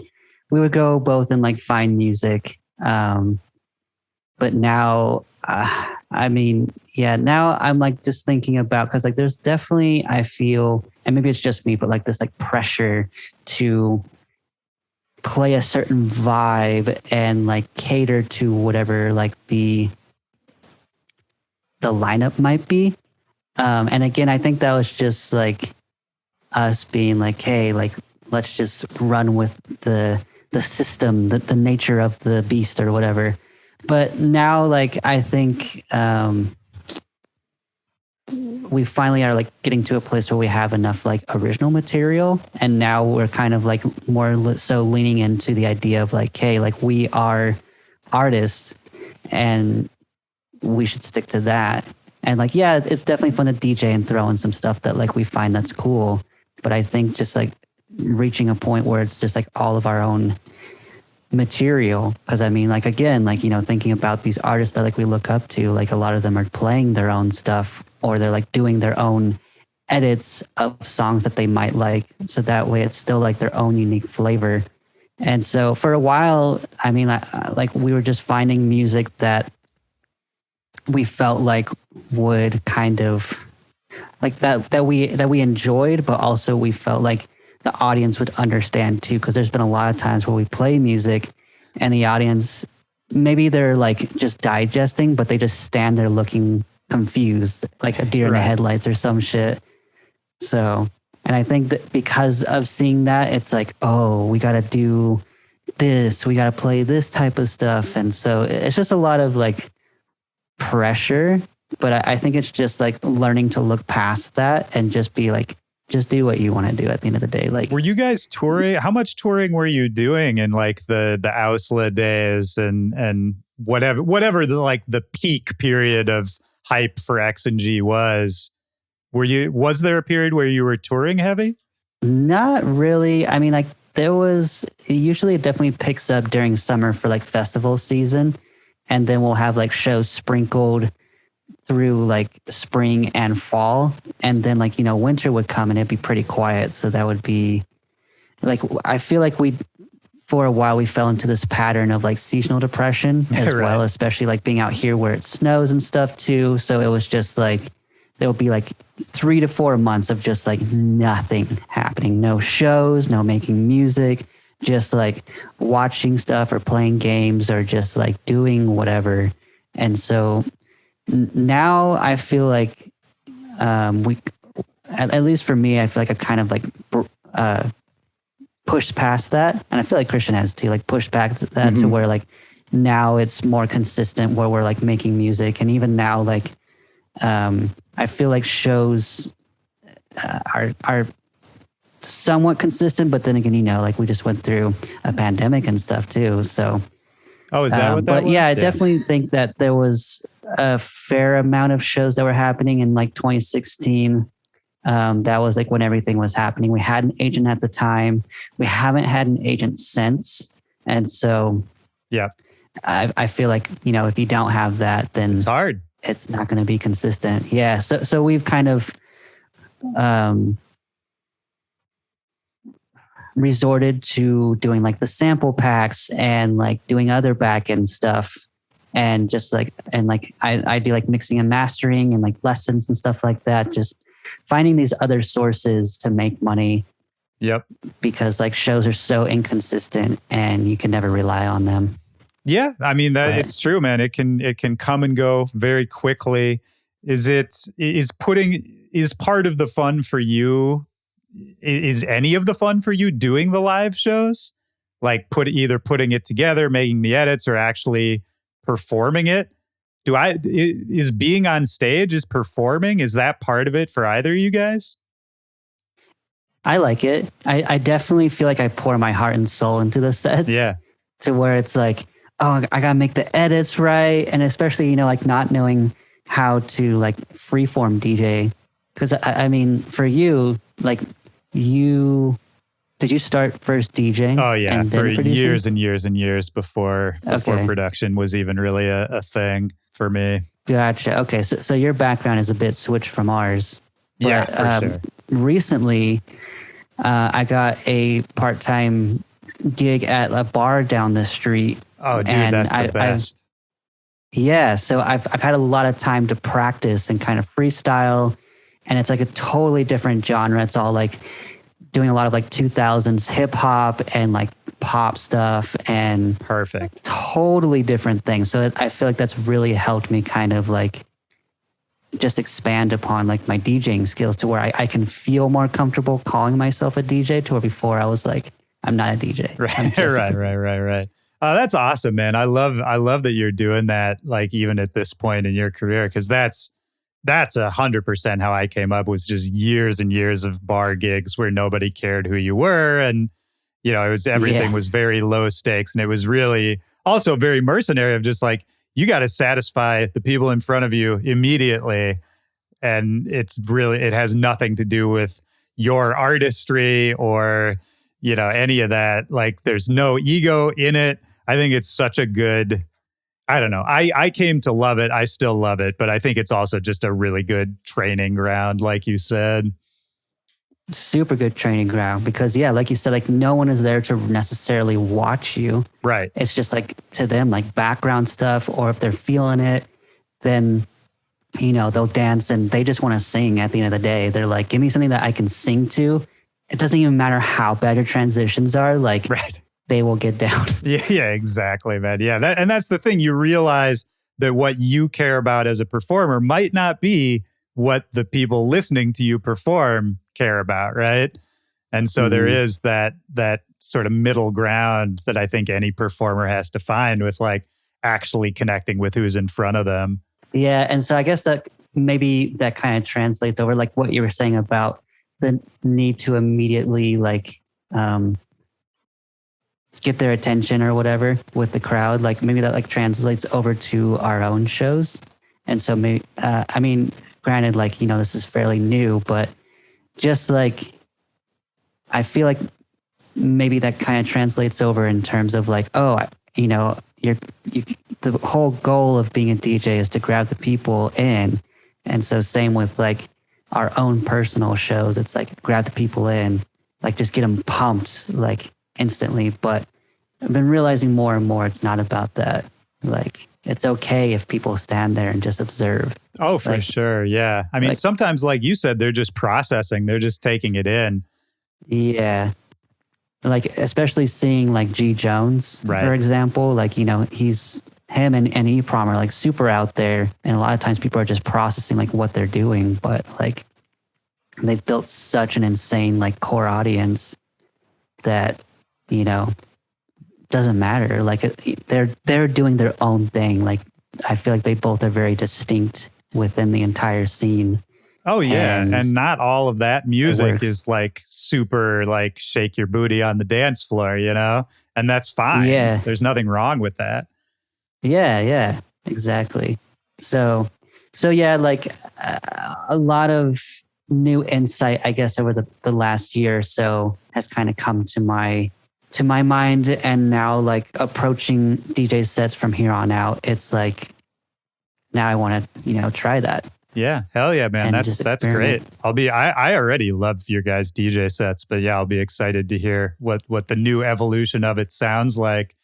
we would go both and like find music. But now, now I'm like just thinking about, because like there's definitely, I feel, and maybe it's just me, but like this like pressure to play a certain vibe and like cater to whatever like the lineup might be. And again, I think that was just like us being like, hey, like let's just run with the system, the nature of the beast or whatever. But now, like, I think we finally are like getting to a place where we have enough like original material, and now we're kind of like more so leaning into the idea of like, hey, like we are artists and we should stick to that. And like, yeah, it's definitely fun to DJ and throw in some stuff that like we find that's cool. But I think just like reaching a point where it's just like all of our own material. Because I mean, like, again, like, you know, thinking about these artists that like we look up to, like a lot of them are playing their own stuff, or they're like doing their own edits of songs that they might like. So that way it's still like their own unique flavor. And so for a while, I mean, like we were just finding music that we felt like would kind of like that we enjoyed, but also we felt like the audience would understand too. Because there's been a lot of times where we play music and the audience, maybe they're like just digesting, but they just stand there looking confused, like a deer in the headlights or some shit. So, and I think that because of seeing that, it's like, oh, we got to do this, we got to play this type of stuff. And so it's just a lot of like pressure, but I think it's just like learning to look past that and just be like, just do what you want to do at the end of the day. Like, were you guys touring? How much touring were you doing in like the OWSLA days and whatever the like the peak period of hype for X&G was? Was there a period where you were touring heavy? Not really. I mean, like usually it definitely picks up during summer for like festival season. And then we'll have like shows sprinkled through like spring and fall. And then like, you know, winter would come and it'd be pretty quiet. So that would be like, I feel like for a while we fell into this pattern of like seasonal depression as well, especially like being out here where it snows and stuff too. So it was just like, there will be like 3 to 4 months of just like nothing happening. happening. No shows, no making music, just like watching stuff or playing games or just like doing whatever. And so now I feel like we, at least for me, I feel like I kind of like pushed past that. And I feel like Christian has too, like pushed back that to where like now it's more consistent where we're like making music. And even now, like I feel like shows are somewhat consistent, but then again, you know, like we just went through a pandemic and stuff too. So, is that what that but was? yeah, I definitely think that there was a fair amount of shows that were happening in like 2016. That was like when everything was happening. We had an agent at the time. We haven't had an agent since. And so, yeah, I feel like, you know, if you don't have that, then it's hard. It's not going to be consistent. Yeah. So we've kind of, resorted to doing like the sample packs and like doing other back-end stuff and just like, and like I do like mixing and mastering and like lessons and stuff like that, just finding these other sources to make money. Yep. Because like shows are so inconsistent and you can never rely on them. Yeah, I mean it's true, man. It can come and go very quickly. Is part of the fun for you? Is any of the fun for you doing the live shows? Like either putting it together, making the edits, or actually performing it? Is being on stage, is performing, is that part of it for either of you guys? I like it. I definitely feel like I pour my heart and soul into the sets. Yeah. To where it's like, oh, I gotta make the edits right. And especially, you know, like not knowing how to like freeform DJ. Because I mean, for you, like did you start first DJing? Oh yeah, and for producing? years and years and years before production was even really a thing for me. Gotcha. Okay, so your background is a bit switched from ours. But, yeah, for sure. Recently, I got a part-time gig at a bar down the street. Oh, dude, that's the best. Yeah, so I've had a lot of time to practice and kind of freestyle, and it's like a totally different genre. It's all like doing a lot of like 2000s hip hop and like pop stuff and perfect, totally different things. So I feel like that's really helped me kind of like just expand upon like my DJing skills to where I can feel more comfortable calling myself a DJ to where before I was like, I'm not a DJ. Right. Oh, that's awesome, man. I love that you're doing that, like even at this point in your career, because that's 100% how I came up, was just years and years of bar gigs where nobody cared who you were. And, you know, everything was very low stakes. And it was really also very mercenary of just like, you got to satisfy the people in front of you immediately. And it has nothing to do with your artistry or, you know, any of that. Like there's no ego in it. I think it's such a good, I don't know. I came to love it. I still love it, but I think it's also just a really good training ground, like you said. Super good training ground because, yeah, like you said, like no one is there to necessarily watch you. Right. It's just like to them, like background stuff, or if they're feeling it, then, you know, they'll dance and they just want to sing at the end of the day. They're like, give me something that I can sing to. It doesn't even matter how bad your transitions are. Like, right. They will get down. Yeah, exactly, man. Yeah, that's the thing. You realize that what you care about as a performer might not be what the people listening to you perform care about, right? And so there is that sort of middle ground that I think any performer has to find with like actually connecting with who's in front of them. Yeah, and so I guess that maybe that kind of translates over like what you were saying about the need to immediately like get their attention or whatever with the crowd. Like maybe that like translates over to our own shows. And so maybe, I mean, granted, like, you know, this is fairly new, but just like, I feel like maybe that kind of translates over in terms of like, oh, you know, the whole goal of being a DJ is to grab the people in. And so same with like our own personal shows. It's like grab the people in, like just get them pumped like instantly. But I've been realizing more and more it's not about that. Like it's okay if people stand there and just observe. Oh, for like, sure. Yeah. I mean, like, sometimes, like you said, they're just processing. They're just taking it in. Yeah. Like, especially seeing like G Jones, Right. for example, like, you know, him and EPROM are like super out there. And a lot of times people are just processing like what they're doing, but like they've built such an insane like core audience that, you know, doesn't matter. Like they're doing their own thing. Like I feel like they both are very distinct within the entire scene. Oh yeah, And and not all of that music works. is like super like shake your booty on the dance floor, you know? And that's fine. Yeah. There's nothing wrong with that. Yeah, exactly. So yeah, like a lot of new insight, I guess, over the last year or so has kind of come to my mind. And now like approaching DJ sets from here on out, it's like, now I want to, you know, try that. Yeah, hell yeah, man. And That's just great. experiment. I already love your guys' DJ sets, but yeah, I'll be excited to hear what the new evolution of it sounds like.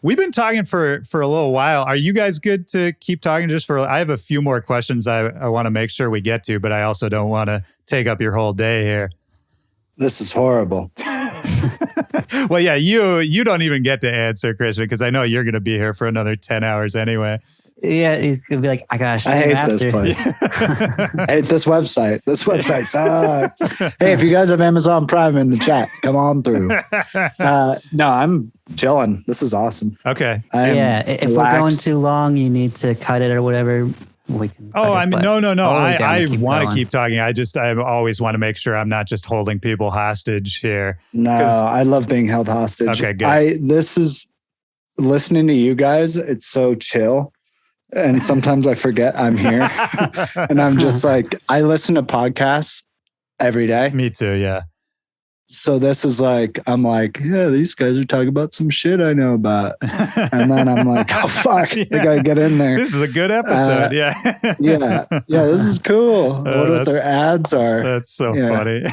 We've been talking for a little while. Are you guys good to keep talking just for, I have a few more questions I want to make sure we get to, but I also don't want to take up your whole day here. This is horrible. Well, yeah, you don't even get to answer, Christian, because I know you're going to be here for another 10 hours anyway. Yeah, he's gonna be like, I gotta. I hate after. this place. I hate this website. This website sucks. Hey, if you guys have Amazon Prime in the chat, come on through. No, I'm chilling. This is awesome. Okay. Yeah, if we're going too long, you need to cut it or whatever. We can. Oh, I mean, no. I want to going. keep talking. I always want to make sure I'm not just holding people hostage here. No, I love being held hostage. Okay, good. This is listening to you guys. It's so chill. And sometimes I forget I'm here. And I'm just like, I listen to podcasts every day. Me too, yeah. So this is like, I'm like, yeah, these guys are talking about some shit I know about. And then I'm like, oh, fuck, I gotta get in there. This is a good episode, yeah. Yeah, this is cool. I wonder what their ads are. That's so funny.